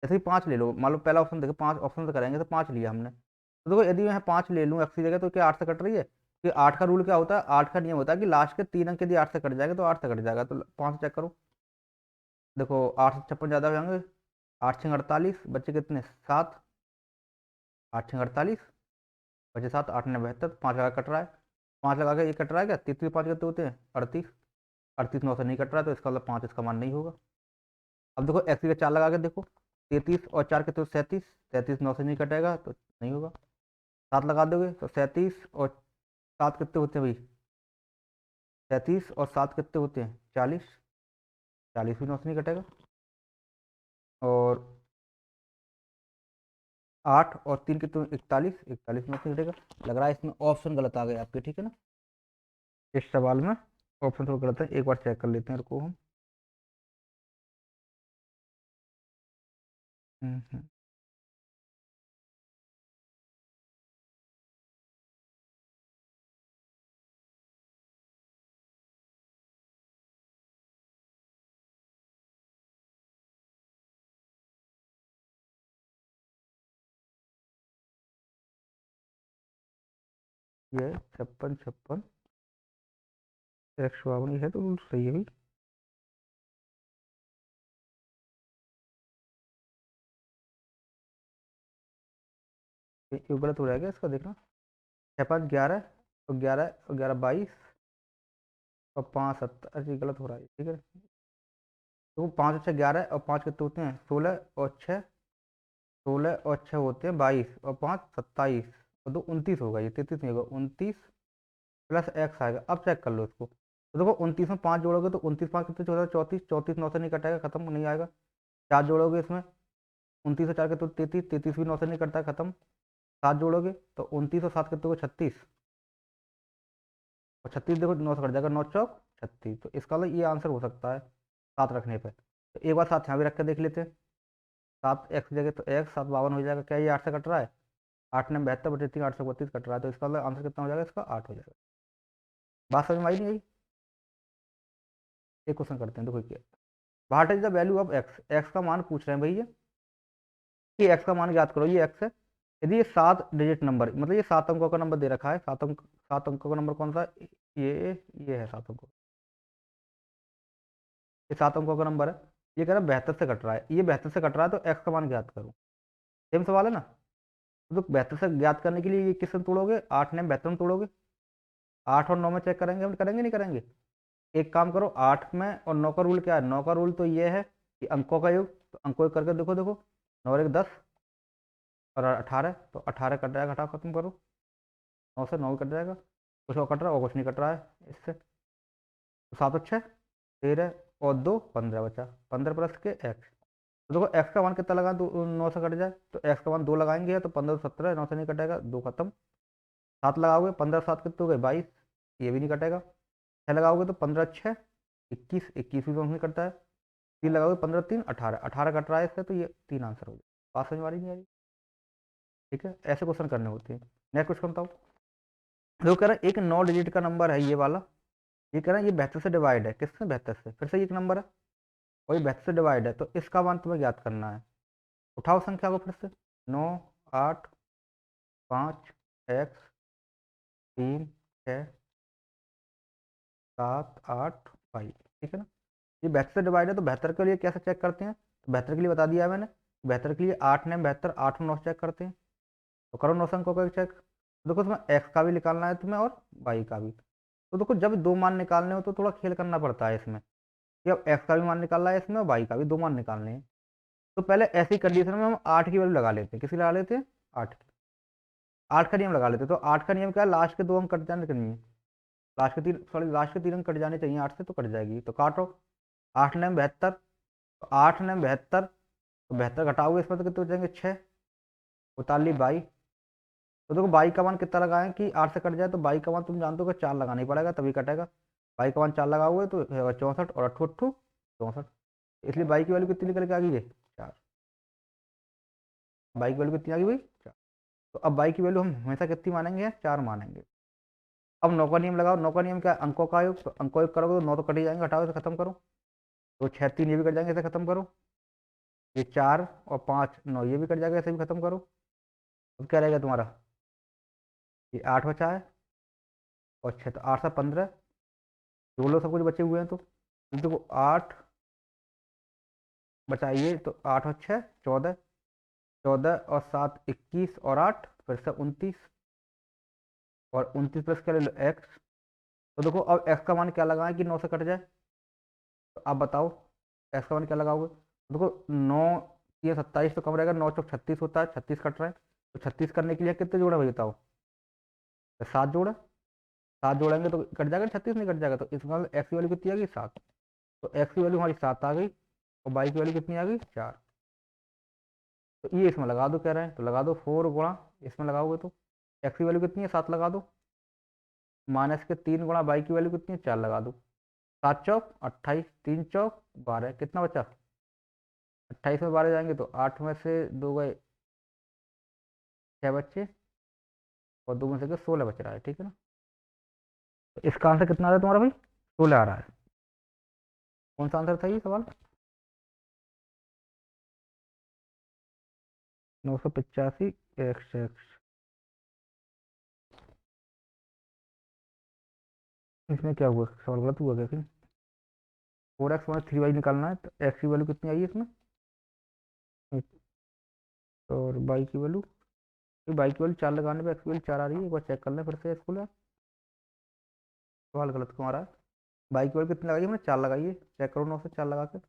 जैसे कि 5 ले लो, मान लो पहला ऑप्शन देखो 5 ऑप्शन से करेंगे, तो 5 लिया हमने, तो देखो यदि मैं 5 ले लूँ एक्स की जगह, तो क्या 8 से कट रही है, कि 8 का रूल क्या होता है, 8 का नियम होता है कि लास्ट के 3 अंक यदि 8 से कट जाएगा तो 8 से कट जाएगा, तो 5 चेक करो, देखो 8 से 56 ज़्यादा हो जाएंगे, 8 6 48, बच्चे कितने 7, 8 6 48 बचे 7, 8 9 72, 5 लगा कट रहा है, 5 लगा के ये कट रहा है क्या, 33 5 कितने होते हैं 38, 38 9 से नहीं कट रहा है, तो इसका मतलब 5 इसका मान नहीं होगा। अब देखो एक्स का 4 लगा के देखो, 33 और 4 कितने 37, 37 9 से नहीं कटेगा तो नहीं होगा। 7 लगा दोगे तो 37 और 7 कितने होते हैं भाई, 37 और 7 कितने होते हैं 40, 40 भी 9 से नहीं कटेगा। और 8 और 3 कितने 41, 41 9 से नहीं कटेगा। लग रहा है इसमें ऑप्शन गलत आ गए आपके, ठीक है ना, इस सवाल में ऑप्शन थोड़ा गलत है, एक बार चेक कर लेते हैं रुको हम। हम्म। ये 56 56 152 है, तो सही है भाई। ये गलत हो जाएगा इसका, देखना 6 5 11 और 11 और 11 22 और 5 70, ये गलत हो रहा है, ठीक है। तो 5 और 6 11 और 5 कितने होते हैं 16 और 6, 16 और 6 होते हैं 22 और 5 27 और 2 29 होगा, ये 33 नहीं होगा, 29 प्लस एक्स आएगा। अब चेक कर लो इसको, तो देखो 29 में 5 जोड़ोगे तो 29 5 कितने होता है 34, 34 9 से नहीं कटेगा, खत्म नहीं आएगा। 4 जोड़ोगे इसमें 29 और 4 के तो 33, 33 भी 9 से नहीं कटता, खत्म। 7 जोड़ोगे तो 29 और 7 कितने को 36, और 36 देखो 9 से कट जाएगा, 9 चौक 36, तो इसका मतलब ये आंसर हो सकता है 7 रखने पर। तो एक बार 7 यहाँ भी रख के देख लेते हैं, 7 एक्स जगह तो एक्स 7 52 हो जाएगा, क्या ये 8 से कट रहा है, 8 ने 72 बटे 3 8 से 32 कट रहा है, तो इसका मतलब आंसर कितना हो जाएगा इसका 8 हो जाएगा। बात समझ में आई नहीं आई? एक क्वेश्चन करते हैं, देखो क्या, what is the value of x, x का मान पूछ रहे हैं भैया, कि एक्स का मान याद करो, ये एक्स है, यदि ये 7 डिजिट नंबर, मतलब ये 7 अंकों का नंबर दे रखा है, 7 अंकों का नंबर कौन सा, ये ये है 7 अंकों, ये 7 अंकों का नंबर है। ये कह रहा है 72 से कट रहा है, ये 72 से कट रहा है तो एक्स का मान ज्ञात करो। सेम सवाल है ना। तो 72 से ज्ञात करने के लिए ये किस में तोड़ोगे, 8 ने 72 में तोड़ोगे। 8 और 9 में चेक करेंगे, हम करेंगे नहीं करेंगे। एक काम करो, 8 में और 9 का रूल क्या है, 9 का रूल तो ये है कि अंकों का योग, तो अंकों करके देखो देखो, 9 और 1 10 और 18, तो 18 कट जाएगा, हटाओ खत्म करो। 9 से 9 कट जाएगा, कुछ और कट रहा है और कुछ नहीं कट रहा है इससे। तो 7 और 6 13 और 2 15 बचा, 15 प्लस के एक्स। तो देखो एक्स का मान कितना लगा, तो 9 से कट जाए तो एक्स का मान 2 लगाएंगे, तो 15 17, 9 से नहीं कटेगा, 2 खत्म। 7 लगाओगे, 15 7 कितने हो गए 22, ये भी नहीं कटेगा। 6 लगाओगे तो 15 6 21, 21 भी नहीं कटता है। 3 लगाओगे 15 3 18, 18 कट रहा है इससे, तो ये 3 आंसर हो गया। बात समझ में आ रही नहीं आ रही। ठीक है, ऐसे क्वेश्चन करने होते हैं। नेक्स्ट क्वेश्चन बताओ। जो कह रहा है एक 9 डिजिट का नंबर है ये वाला, ये कह रहा है ये 72 से डिवाइड है, किससे 72 से, फिर से एक नंबर है और ये 72 से डिवाइड है, तो इसका मान तुम्हें ज्ञात करना है। उठाओ संख्या को फिर से, 9 8 5 एक्स 3 6 7 8 5, ठीक है ना। ये 72 से डिवाइड है, तो 72 के लिए कैसे चेक करते हैं, तो 72 के लिए बता दिया है मैंने। 72 के लिए 8 ने 72, 8 और 9 चेक करते हैं। तो करो 9 अंकों का चेक। देखो तुम्हें एक्स का भी निकालना है तुम्हें और वाई का भी। तो देखो जब दो मान निकालने हो तो थोड़ा खेल करना पड़ता है इसमें, कि अब एक्स का भी मान निकालना है इसमें और वाई का भी, दो मान निकालने हैं। तो पहले ऐसी कंडीशन में हम 8 की वैल्यू लगा लेते हैं, किसी लगा लेते हैं 8 की। 8 का नियम लगा लेते हैं। तो 8 का नियम क्या है, लास्ट के 2 अंक कट जाने चाहिए, लास्ट के 3 सॉरी लास्ट के 3 अंक कट जाने चाहिए 8 से, तो कट जाएगी, तो काटो। 8 ने 72, तो 8 ने 72, तो 72 घटाओगे इसमें तो कितने बचेंगे 6, 42 22। तो देखो बाई का मान कितना लगाएं कि 8 से कट जाए, तो बाई का मान तुम जानते हो कि 4 लगाना ही पड़ेगा तभी कटेगा। बाई का मान 4 लगाओगे तो 64, और 8 8 64, इसलिए बाई की वैल्यू कितनी निकल के आ गई है 4। बाई की वैल्यू कितनी आ गई भाई 4। तो अब बाई की वैल्यू हम हमेशा कितनी मानेंगे 4 मानेंगे। अब 9 का नियम लगाओ। 9 का नियम क्या है, अंकों का योग, तो अंकों योग करोगे तो 9 तो कट ही जाएंगे, हटाओ इसे खत्म करो। तो 6 3 ये भी कट जाएंगे, इसे खत्म करो। ये 4 और 5 9 ये भी कट जाएगा, इसे भी खत्म करो। अब क्या रहेगा तुम्हारा, ये 8 बचा है और 6, तो 8 से 15, जो लोग सब कुछ बचे हुए हैं। तो देखो 8 बचाइए, तो 8 और 6 14, 14 और 7 21 और 8 फिर से 29, और 29 प्लस क्या ले लो एक्स। तो देखो अब एक्स का मान क्या लगाएं कि 9 से कट जाए, तो आप बताओ एक्स का मान क्या लगाओगे। देखो 9 ये 27 तो कम रहेगा, 9 चौक 36 होता है, 36 कट रहा है। तो 36 करने के लिए कितने जोड़ा भाई बताओ, तो 7 जोड़ा। 7 जोड़ेंगे तो कट जाएगा, 36 नहीं कट जाएगा, तो इसका एक्स की वैल्यू कितनी आ गई 7। तो एक्स की वैल्यू हमारी 7 आ गई, और वाई की वैल्यू कितनी आ गई 4। तो ये इसमें लगा दो कह रहे हैं, तो लगा दो 4 गुणा, इसमें लगाओगे तो एक्स की वैल्यू कितनी है 7 लगा दो, माइनस के 3 गुणा वाई की वैल्यू कितनी है 4 लगा दो। 7 चौक 28, 3 चौक 12, कितना बचा 28 में 12 जाएंगे तो 8 में से 2 गए 6 बच्चे, और 2 में से 16 बच रहा है, ठीक है ना। तो इसका आंसर कितना आ रहा है तुम्हारा भाई 16 आ रहा है। कौन सा आंसर था ये सवाल, 985 एक्स एक्स। इसमें क्या हुआ, सवाल गलत हुआ क्या फिर। 4x माइनस 3y निकालना है, तो एक्स की वैल्यू कितनी आई है इसमें, और वाई की वैल्यू, वाई की वैल्यू 4 लगाने पे एक्स की वैल्यू 4 आ रही है, एक बार चेक कर लें फिर से इसको। सवाल गलत क्यों आ रहा है। बाई की वैल्यू कितनी लगाई हमने 4 लगाई है, चेक करो 9 से 4 लगा के,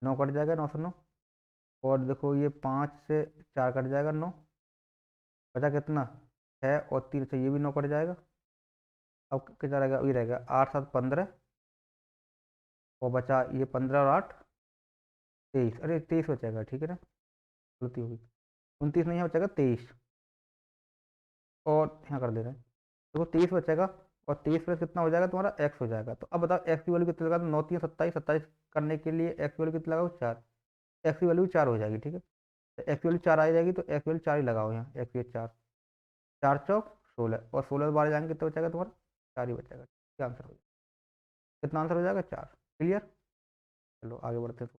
9 कट जाएगा 9 से 9, और देखो ये 5 से 4 कट जाएगा 9, बचा कितना 6 और 3 से ये भी 9 कट जाएगा। अब कितना रहेगा, ये रहेगा 8 7 15, और बचा ये 15 और 8 23, अरे 23 बचेगा, ठीक है ना, गलती होगी, 29 नहीं है बचेगा 23, और यहाँ कर दे रहे हैं। देखो 23 बचेगा, और 23 प्लस कितना हो जाएगा तुम्हारा एक्स हो जाएगा। तो अब बताओ एक्स की वैल्यू कितनी लगा, 9 3 27, 27 करने के लिए एक्स की वैल्यू कितनी लगाओ 4, एक्स की वैल्यू 4 हो जाएगी, ठीक है। तो एक्स की वैल्यू 4 आ जाएगी, तो एक्स की वैल्यू 4 ही लगाओ यहाँ, एक्स की 4, 4 चौक 16, और 16 बार जाएंगे कितना बचेगा तुम्हारा 4 ही बचेगा, क्या आंसर हो जाएगा, कितना आंसर हो जाएगा 4। क्लियर, चलो आगे बढ़ते हैं।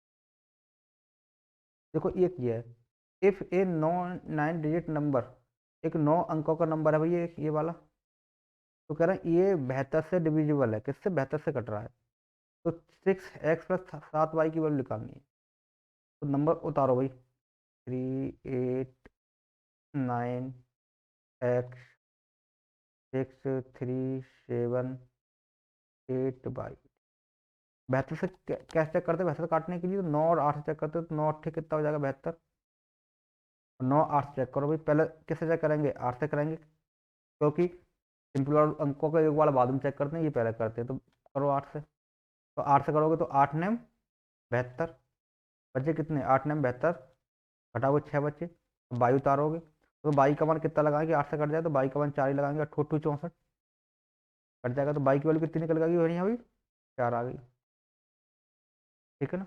देखो ये किया है, if A now 9 digit number, एक 9 अंकों का नंबर है भाई ये वाला, तो कह रहे हैं ये 72 से डिविजिबल है, किससे 72 से कट रहा है। तो 6x प्लस 7y की वैल्यू निकालनी है। तो नंबर उतारो भाई, 3 8 9 x 6 3 7 8y। 72 से कैसे चेक करते हैं? 72 काटने के लिए तो 9 और 8 से चेक करते हैं, तो 9 8 कितना हो जाएगा 72। 9 8 से चेक करो भाई, पहले किससे चेक करेंगे? 8 से करेंगे, क्योंकि सिंपल वाले अंकों का योग वाला बाद में चेक करते हैं, ये पहले करते हैं। तो करो 8 से, तो 8 से करोगे तो 8 नेम 72, बचे कितने? 8 नेम 72, घटाओगे 6 बचे, तो बाई उतारोगे, तो बाई का मान कितना लगाएंगे? 8 से कट जाए तो बाई का मान 4 ही लगाएंगे, 8 8 64 कट जाएगा, तो बाई की वैल्यू कितनी निकल गई भैया अभी? 4 आ गई, ठीक है ना।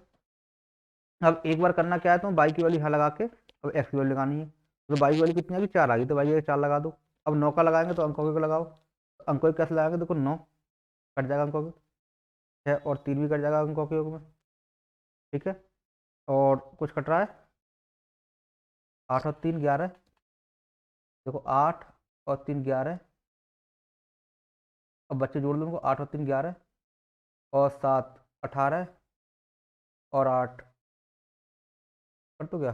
अब एक बार करना क्या है, तो बाई की वैल्यू यहाँ लगा के अब एक्स की वैल्यू लगानी है। तो बाई की वैल्यू कितनी आ गई? 4 आ गई, तो बाई 4 लगा दो। अब 9 का लगाएंगे तो अंकों के लगाओ, तो अंकों के कैसे लगाएंगे? देखो 9 कट जाएगा अंकों के, 6 और 3 भी कट जाएगा अंकों के योग में, ठीक है। और कुछ कट रहा है? 8 और 3 11, देखो 8 और 3 11, अब बच्चे जोड़ दो उनको, 8 और 3 11 और 7 18 और 8 कर तो क्या?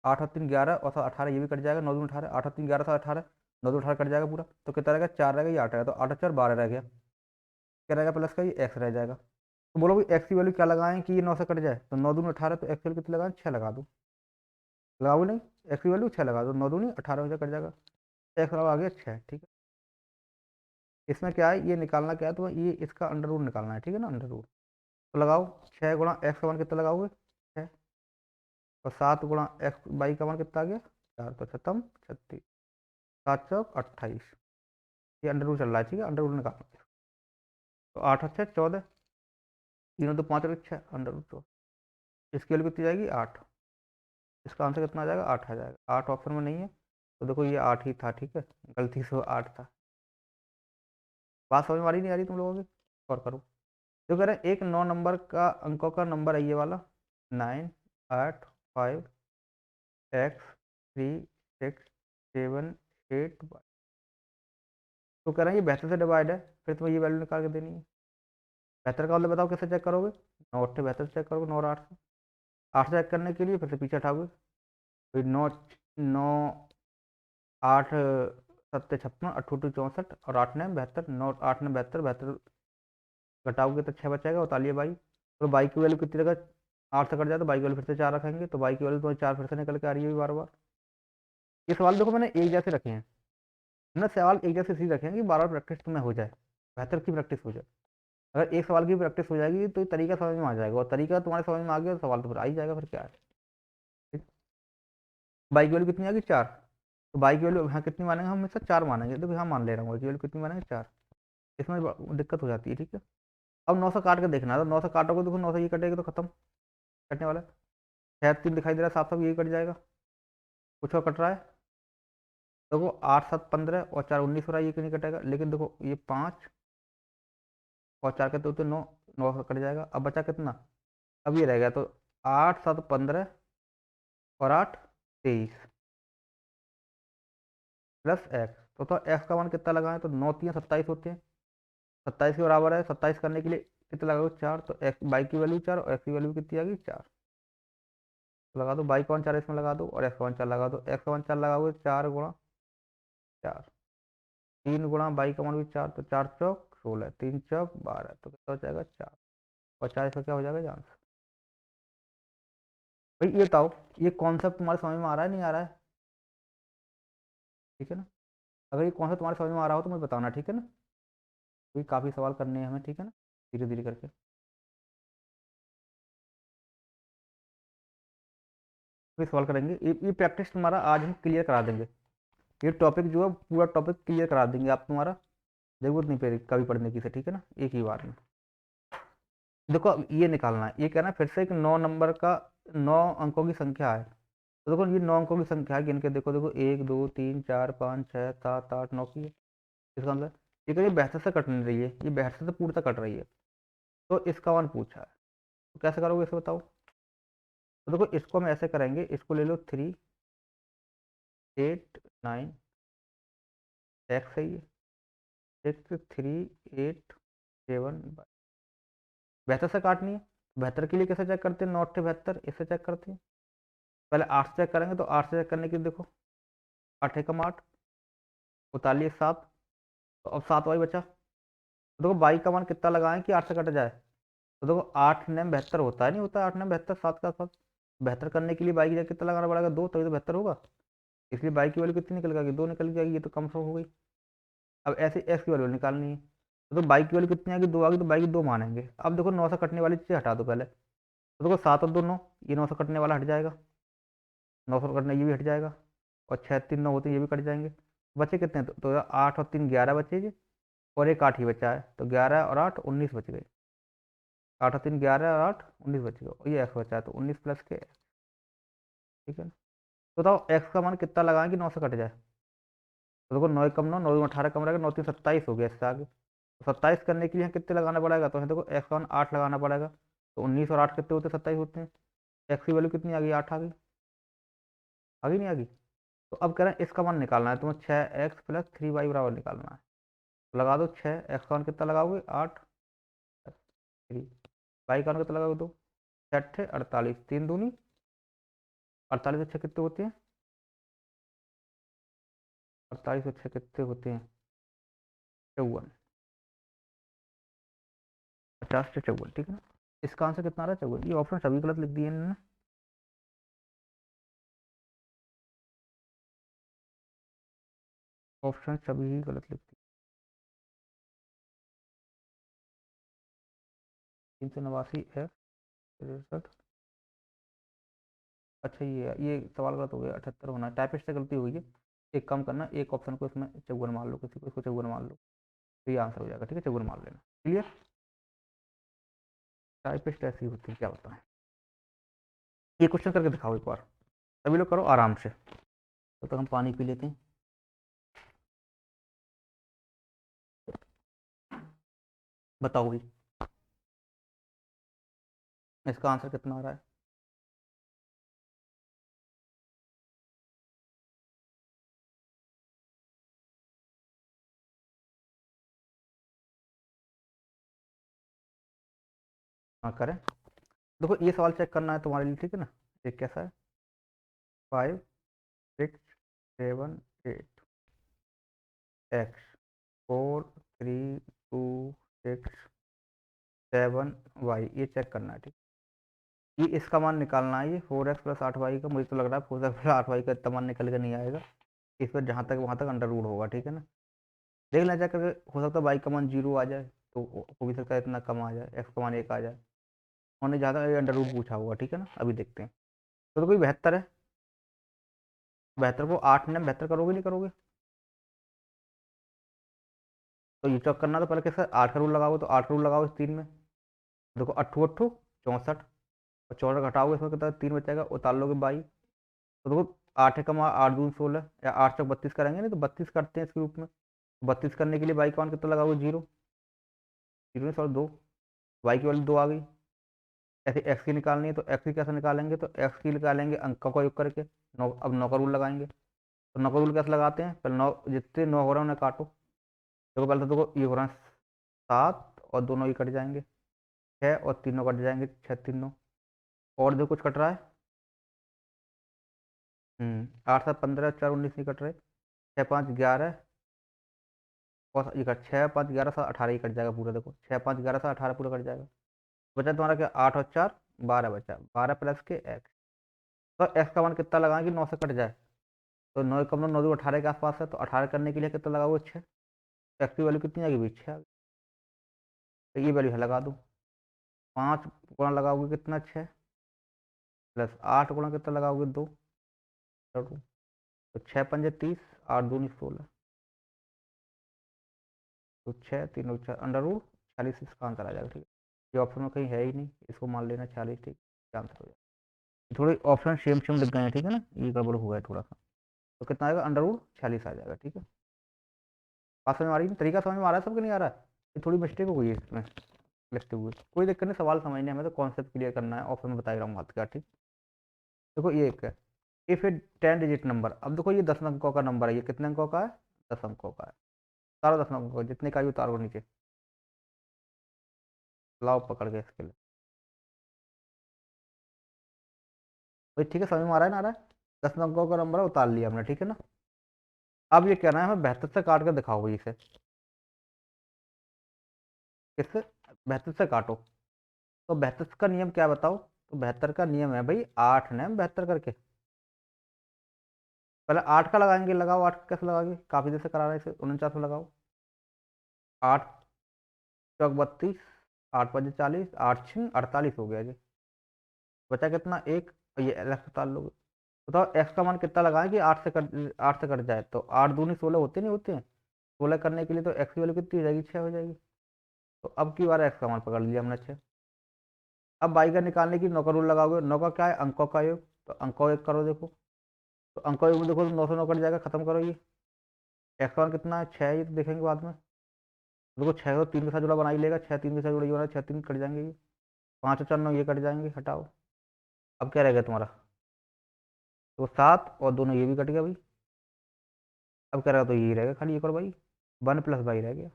8 और 3 11 और 7 18, ये भी कट जाएगा, 9 दूनी 18, 8 और 3 11 7 18, 9 दूनी 18 कट जाएगा पूरा, तो कितना रहेगा? 4 रहेगा, ये 8 रहेगा, तो 8 और 4 12 रह गया। क्या रहेगा प्लस का? ये एक्स रह जाएगा। तो बोलो भाई एक्स की वैल्यू क्या लगाएं कि ये 9 से कट जाए? तो 9 दूनी 18, तो एक्स की वैल्यू कितनी लगाएं? 6 लगा दो, लगाओ नहीं, एक्स की वैल्यू 6 लगा दो, 9 दूनी 18 में से कट जाएगा, एक्स आ गया 6, ठीक है। इसमें क्या है, ये निकालना क्या है, तो ये इसका अंडर रूट निकालना है, ठीक है ना, अंडर रूट। तो लगाओ, 6 गुणा एक्स का मान कितना लगाओगे? 6, और 7 गुणा एक्स बाई का मान कितना आ गया? 4, तो छतम 36, 7 चौक 28, ये अंडर रूट चल रहा है, ठीक है, अंडर रूट निकालना है। तो 8 और 6 14, तीनों तो 5 और 6 अंडर रूट 14, इसकी वैल्यू कितनी जाएगी? 8। इसका आंसर कितना आ जाएगा? 8 आ जाएगा। 8 ऑप्शन में नहीं है, तो देखो ये 8 ही था, ठीक है, गलती से 8 था। बात समझ में आ रही नहीं आ रही तुम लोगों की? और करो। जो कह रहे हैं एक 9 नंबर का अंकों का नंबर है ये वाला, 9 8 5 x 3 6 7 8। तो कह रहे हैं ये 72 से डिवाइड है, फिर तुम्हें ये वैल्यू निकाल के देनी है। 72 का मतलब बताओ कैसे चेक करोगे? 9 8 72 से चेक करोगे, 9 और 8 से। 8 चेक करने के लिए फिर से पीछे हटाओगे, फिर 9 9 8 7 56 8 2 64 और 8 9 72, 9 8 9 72, 72 घटाओगे तो 6 बचेगा, उतारिए बाई, तो बाई की वैल्यू कितनी रहेगा? 8 से कट जाए तो बाई की वैल्यू फिर से 4 रखेंगे, तो बाई की वैल्यू तो 4 फिर से निकल के आ रही है बार बार। ये सवाल देखो मैंने एक जैसे रखे हैं, मैंने सवाल एक जैसे इसलिए रखे हैं कि बार बार प्रैक्टिस तुम्हें हो जाए, बेहतर की प्रैक्टिस हो जाए। अगर एक सवाल की प्रैक्टिस हो जाएगी तो ये तरीका समझ में आ जाएगा, और तरीका तुम्हारे समझ में आ गया तो सवाल तो फिर आ ही जाएगा, फिर क्या है, ठीक। बाई की वैल्यू कितनी आ गई? 4, तो बाई की वैल्यू यहाँ कितनी मानेंगे? हम हमेशा 4 मानेंगे, तो यहाँ मान ले रहा हूँ बाई की वैल्यू कितनी मानेंगे? 4। इसमें दिक्कत हो जाती है, ठीक है। अब 9 से काट के देखना है, तो 9 से काटोगे, देखो 9 से ये कटेगा तो खत्म, कटने वाला है। 6 3 दिखाई दे रहा है साफ साफ, यही कट जाएगा, कुछ और कट रहा है? देखो 8 7 15 और 4 19 हो रहा है, ये क्यों नहीं कटेगा? लेकिन देखो ये 5 और 4 के तो 9, 9 से कट जाएगा, अब बचा कितना? अब ये रह गया, तो 8 7 15 और 8 23 प्लस एक्स, तो एक्स का मान कितना लगाए? तो 9 3 27 होते हैं, 27 के बराबर है, 27 करने के लिए कितना लगाओ? 4, तो एक्स बाई की वैल्यू 4 और एक्स की वैल्यू कितनी आ गई? 4। तो लगा दो बाई का मान 4 इसमें लगा दो, और एक्स का मान 4 लगा दो, एक्स का मान 4 लगाओगे, 4 गुणा 4, 3 गुणा बाई का मान भी 4, तो 4 चौक 16, 3 चौक 12, तो कितना हो जाएगा? 4, और 4 इसका क्या हो जाएगा? आंसर। भाई ये बताओ, ये कॉन्सेप्ट तुम्हारे समझ में आ रहा है नहीं आ रहा है? ठीक है ना। अगर ये कॉन्सेप्ट तुम्हारे समझ में आ रहा हो तो मुझे बताना, ठीक है ना, क्योंकि काफ़ी सवाल करने हैं हमें, ठीक है ना, धीरे धीरे करके भी सवाल करेंगे। ये प्रैक्टिस तुम्हारा आज हम क्लियर करा देंगे, ये टॉपिक जो है पूरा टॉपिक क्लियर करा देंगे आप, तुम्हारा जरूरत नहीं पड़ेगी कभी पढ़ने की से, ठीक है ना, एक ही बार में। देखो अब ये निकालना है, ये कहना है फिर से एक 9 नंबर का 9 अंकों की संख्या है, तो देखो ये 9 अंकों की संख्या है, गिन के देखो, देखो 1 2 3 4 5 6 7 8 9 की है, इसका मतलब ये करिए 72 से कट नहीं रही है, ये 72 से पूर्णतः कट रही है, तो इसका वन पूछा है, तो कैसे करोगे इसे बताओ? तो देखो इसको हम ऐसे करेंगे, इसको ले लो 3 8 9 एक्स है ये, 6 3 8 7, 72 से काटनी है। 72 के लिए कैसे चेक करते हैं, नॉट 72 इससे चेक करते हैं। पहले 8 से चेक करेंगे, तो 8 से चेक करने के लिए देखो 8 एकम 8, 42 7, तो अब 7 वाई बचा। तो देखो बाई का मान कितना लगाएं कि 8 से कट जाए, तो देखो 8 9 72 होता है, नहीं होता 8 9 72 7 का 7। 72 करने के लिए बाई की जगह कितना लगाना पड़ेगा, 2, तभी तो 72 होगा। इसलिए बाई की वैल्यू कितनी निकल जाएगी, 2 निकल जाएगी, ये तो कम हो गई। अब ऐसे एक्स की वैल्यू निकालनी है, तो बाई की वैल्यू कितनी आएगी, 2 आ गई, तो बाई की 2 मानेंगे। अब देखो 9 से कटने वाली चीज़ हटा दो पहले, तो देखो 7 और 2 9, ये 9 से कटने वाला हट जाएगा, 9 से कटने ये भी हट जाएगा, और 6 3 9 होते हैं, ये भी कट जाएंगे। बचे कितने, तो 8 और 3 11 बचे जी, और एक 8 ही बचा है, तो 11 और 8 19 बच गए। 8 और 3 11 और 8 19 बच गए, और ये एक्स बचा है, तो 19 प्लस के, ठीक है। तो बताओ एक्स का मान कितना लगाएं कि 9 से कट जाए, तो देखो 9 कम 9, 9 18 कम रहेगा, 9 3 27 हो गया इससे आगे। तो 27 करने के लिए यहाँ कितने लगाना पड़ेगा, तो यहाँ देखो एक्स का मान 8 लगाना पड़ेगा, तो 19 और 8 कितने होते हैं, 27 होते हैं। एक्स की वैल्यू कितनी आ गई, 8 आ गई, आ गई नहीं आ गई। तो अब कह रहे हैं इसका मान निकालना है, तुम्हें 6x प्लस 3y बराबर निकालना है। तो लगा दो 6x का मान कितना लगाओगे, 8 3, वाई का मान कितना लगाओगे, 2 6 48, 3 दूनी 48 अच्छे कितने होते हैं, 48 अच्छे कितने होते हैं, 54, 50 से 54, ठीक है ना। इसका आंसर कितना आ रहा है, 54। ये ऑप्शन सभी गलत लिख दिए इन्होंने। ऑप्शन सभी ही गलत लिख दिए। 389 F 63। अच्छा ये सवाल गलत हो गया, 78 होना है, टाइपिस्ट से गलती हुई है। एक काम करना, एक ऑप्शन को इसमें 54 मान लो, किसी को इसको 54 मान लो, तो ये आंसर हो जाएगा, ठीक है, 54 मान लेना। क्लियर। टाइपिस्ट ऐसी होती है, क्या बताएं। ये क्वेश्चन करके दिखाओ एक बार, सभी लोग करो आराम से, तो तक हम पानी पी लेते हैं। बताओ भाई, इसका आंसर कितना आ रहा है। हाँ करें। देखो ये सवाल चेक करना है तुम्हारे लिए, ठीक है ना। एक कैसा है, 5 6 7 8 एक्स 4 3 2 6 7 वाई, ये चेक करना है, ठीक। ये इसका मान निकालना है, ये 4x प्लस 8y का, मुझे तो लग रहा है 4x प्लस 8y का इतना मान निकल के नहीं आएगा। इस पर जहाँ तक वहाँ तक अंडर रूट होगा, ठीक है ना। देख लेना चेक करके, हो सकता है y का मान 0 आ जाए, तो हो भी सकता है इतना कम आ जाए, x का मान 1 आ जाए। उन्होंने ज़्यादा अंडर रूट पूछा होगा, ठीक है ना, अभी देखते हैं। तो कोई 72 है, 72 को 8 ने 72 करोगे नहीं करोगे, तो ये चेक करना, तो पहले कैसे 8 का रूल लगाओगे, तो 8 का रूल लगाओ इस 3 में। देखो 8 8 64, और 64 घटाओगे इसमें कितना 3 बचेगा, उतार लोगे 22। तो देखो 8 है कमा 8 दून 16, या 8 चौक 32 करेंगे, नहीं तो 32 करते हैं इसके रूप में। 32 करने के लिए बाई का मान कितना लगाओगे, 0, 0 नहीं सॉरी 2, वाई की वैल्यू 2 आ गई। ऐसे एक्स की निकालनी है, तो एक्स की कैसे निकालेंगे, तो एक्स की निकालेंगे अंकों का योग करके। नौ, अब 9 का रूल लगाएंगे, तो 9 का रूल कैसे लगाते हैं, पहले 9 जितने 9 हो रहे हैं उन्हें काटो। देखो पहले तो देखो ये हो रहा है 7, और दोनों ये कट जाएंगे, 6 और 3 कट जाएंगे, 6 3 9, और जो कुछ कट रहा है, 8 7 15, 4 19 नहीं कट रहे, 6 5 11, और ये कट 6 5 11 7 18 ही कट जाएगा पूरा, देखो 6 5 11 7 18 पूरा कट जाएगा। बचा तुम्हारा क्या, 8 और 4 12 बचा, 12 प्लस के एक्स। तो एक्स का मान कितना लगाएं कि 9 से कट जाए, तो 9 कम 9 9 18 के आसपास है, तो 18 करने के लिए कितना लगाओगे, 6। एक्स की वैल्यू कितनी आएगी भाई, 6। तो ये वैल्यू है लगा दो, 5 गुणा लगाओगे कितना, 6 प्लस 8 गुणा कितना लगाओगे, 2, तो 6 पंजे 30, 8 दूनी 16, तो 6 3 अंडर रूट 46, इसका आंसर आ जाएगा, ठीक है। ये ऑप्शन में कहीं है ही नहीं, इसको मान लेना 46, ठीक है, आंसर हो जाएगा। थोड़े ऑप्शन सेम सेम लग गए हैं, ठीक है ना, ये गड़बड़ हुआ है थोड़ा सा। तो कितना आएगा, अंडर रूट 46 आ जाएगा, ठीक है। बात समझ में आ रही है, तरीका समझ में आ रहा है सबके, नहीं आ रहा है, ये थोड़ी मिस्टेक हो गई है इसमें लिखते हुए, कोई दिक्कत नहीं, सवाल समझने हमें तो कॉन्सेप्ट क्लियर करना है, ऑप्शन में बता रहा हूँ हाथ का, ठीक। देखो ये एक है, इफ ए 10 डिजिट नंबर, अब देखो ये 10 अंकों का नंबर है, ये कितने अंकों का है, 10 अंकों का है। उतारो 10 अंकों का, जितने का भी उतारो नीचे, लाओ पकड़ के इसके लिए। भाई ठीक है, समझ में आ रहा है ना, आ रहा है? 10 अंकों का नंबर है, उतार लिया हमने, ठीक है ना। अब ये कहना है हमें 72 से काट कर दिखाओ भाई इसे। किससे? 72 से काटो। तो 72 का नियम क्या बताओ? तो 72 का नियम है भाई 8 ने 72 करके। पहले 8 का लगाएंगे, लगाओ 8 कैसे लगाओगे, काफी देर से करा रहे हैं इसे, 49 में लगाओ। 8 चौक 32, 8 5 40, 8 6 48 हो गया जी। बचा कितना? एक। और ये अलग से ताल लोगे। बताओ एक्स का मान कितना लगाएं कि 8 से कट जाए? तो 8 दूनी 16 होते नहीं होते हैं? 16 करने के लिए तो एक्स की वैल्यू कितनी हो जाएगी? 6 हो जाएगी। तो अब की बार एक्स का मान पकड़ लिया हमने 6। अब वाई का निकालने की 9 का रूल लगाओगे। 9 का क्या है? अंकों का योग। तो अंकों योग करो, देखो। तो अंकों योग में देखो तो 9 से 9 कट जाएगा, खत्म करो ये। एक्स का मान कितना है? 6 है, ये तो देखेंगे बाद में। देखो 6 को 3 के साथ जुड़ा बना ही लेगा, 6 3 के साथ जुड़ा ही बना, 6 3 कट जाएंगे ये। 5 और 4 9, ये कट जाएंगे, हटाओ। अब क्या रहेगा तुम्हारा? तो 7 और दोनों ये भी कट गया भाई। अब क्या रहेगा? तो यही रहेगा खाली, एक और भाई। 1 + 22 रह गया।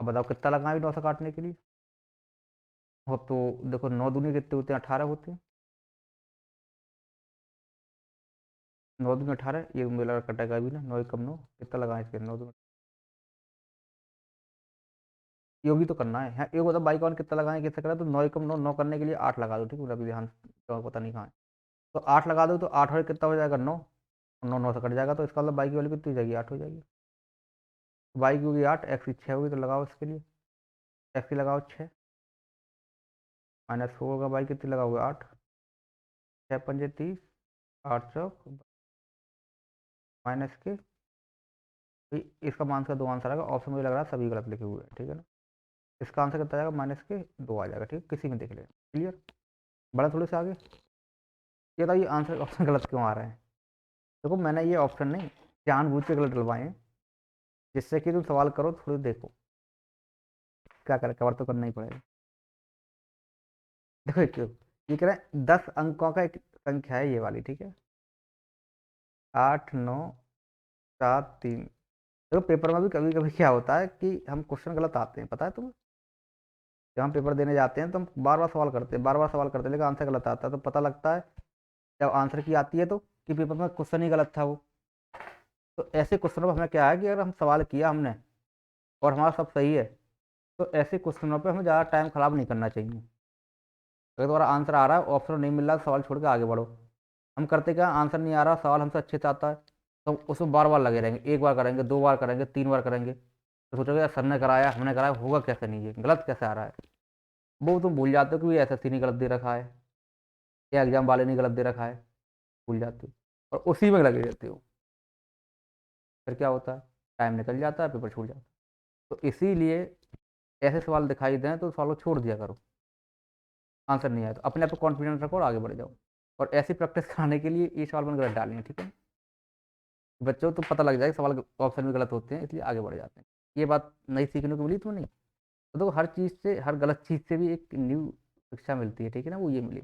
अब बताओ कितना लगाएं 9 से काटने के लिए? हो तो देखो 9 दूनी कितने होते हैं? 18 होते हैं। 9 दूनी 18, ये मेरा कटेगा अभी ना। 9 कम 9, कितना लगाएं इसके? 9 दूनी योगी तो करना है। हाँ, एक होता बाई कौन कितना लगाएं, कितना करें? तो 9 कम 9, 9 करने के लिए 8 लगा दो, ठीक है? मेरा भी ध्यान तो पता नहीं कहाँ है। तो 8 लगा दो, तो 8 और कितना हो जाएगा? 9। 9 9 से कट जाएगा, तो इसका मतलब बाई की वैल्यू कितनी हो जाएगी? 8 हो जाएगी। बाई की होगी 8, एक्स की 6 होगी, तो लगाओ इसके लिए। एक्स की लगाओ 6, -4 होगा। बाई कितनी लगाओगे? 8। 6 पंजे 30, 8 चौक माइनस के। भाई इसका मान का 2 आंसर आएगा। ऑप्शन मुझे लग रहा है सभी गलत लिखे हुए हैं, ठीक है ना। इसका आंसर कितना आएगा? -2 आ जाएगा, ठीक है? किसी में देख ले, क्लियर? बड़ा थोड़े से आगे। ये था, ये आंसर ऑप्शन गलत क्यों आ रहे हैं? देखो मैंने ये ऑप्शन नहीं जानबूझ के गलत डलवाए हैं, जिससे कि तुम सवाल करो थोड़ी देखो क्या करें, कवर तो करना ही पड़ेगा। देखो क्यों, ये कह रहे हैं 10 अंकों का एक संख्या है ये वाली, ठीक है? 8 9 7 3। देखो पेपर में भी कभी कभी क्या होता है कि हम क्वेश्चन गलत आते हैं, पता है तुम्हें? जब हम पेपर देने जाते हैं तो हम बार बार सवाल करते हैं, बार बार सवाल करते हैं, लेकिन आंसर गलत आता है, तो पता लगता है जब आंसर की आती है तो कि पेपर में क्वेश्चन ही गलत था वो। तो ऐसे क्वेश्चनों पर हमें क्या है कि अगर हम सवाल किया हमने और हमारा सब सही है, तो ऐसे क्वेश्चनों पे हमें ज़्यादा टाइम खराब नहीं करना चाहिए। अगर तुम्हारा आंसर आ रहा है, ऑप्शन नहीं मिल रहा, सवाल छोड़ के आगे बढ़ो। हम करते क्या, आंसर नहीं आ रहा, सवाल हमसे अच्छे से आता है, तो उसमें बार बार लगे रहेंगे। एक बार करेंगे, 2 बार करेंगे, 3 बार करेंगे, तो सोचोगे यार सर ने कराया, हमने कराया, होगा कैसे नहीं, ये गलत कैसे आ रहा है? वो तुम भूल जाते हो कि ये एसएससी ने गलत दे रखा है या एग्जाम वाले ने गलत दे रखा है, भूल जाते हो और उसी में लगे रहते हो। फिर क्या होता है? टाइम निकल जाता है, पेपर छूट जाता है। तो इसीलिए ऐसे सवाल दिखाई दें तो सवालों को छोड़ दिया करो। आंसर नहीं आया तो अपने आप को कॉन्फिडेंस रखो और आगे बढ़ जाओ। और ऐसी प्रैक्टिस कराने के लिए ये सवाल मैंने गलत डाले हैं, ठीक है? बच्चों तो पता लग जाए सवाल ऑप्शन भी गलत होते हैं, इसलिए आगे बढ़ जाते हैं। ये बात नई सीखने को मिली तो नहीं? तो देखो हर चीज़ से, हर गलत चीज़ से भी एक न्यू शिक्षा मिलती है, ठीक है ना? वो ये मिली।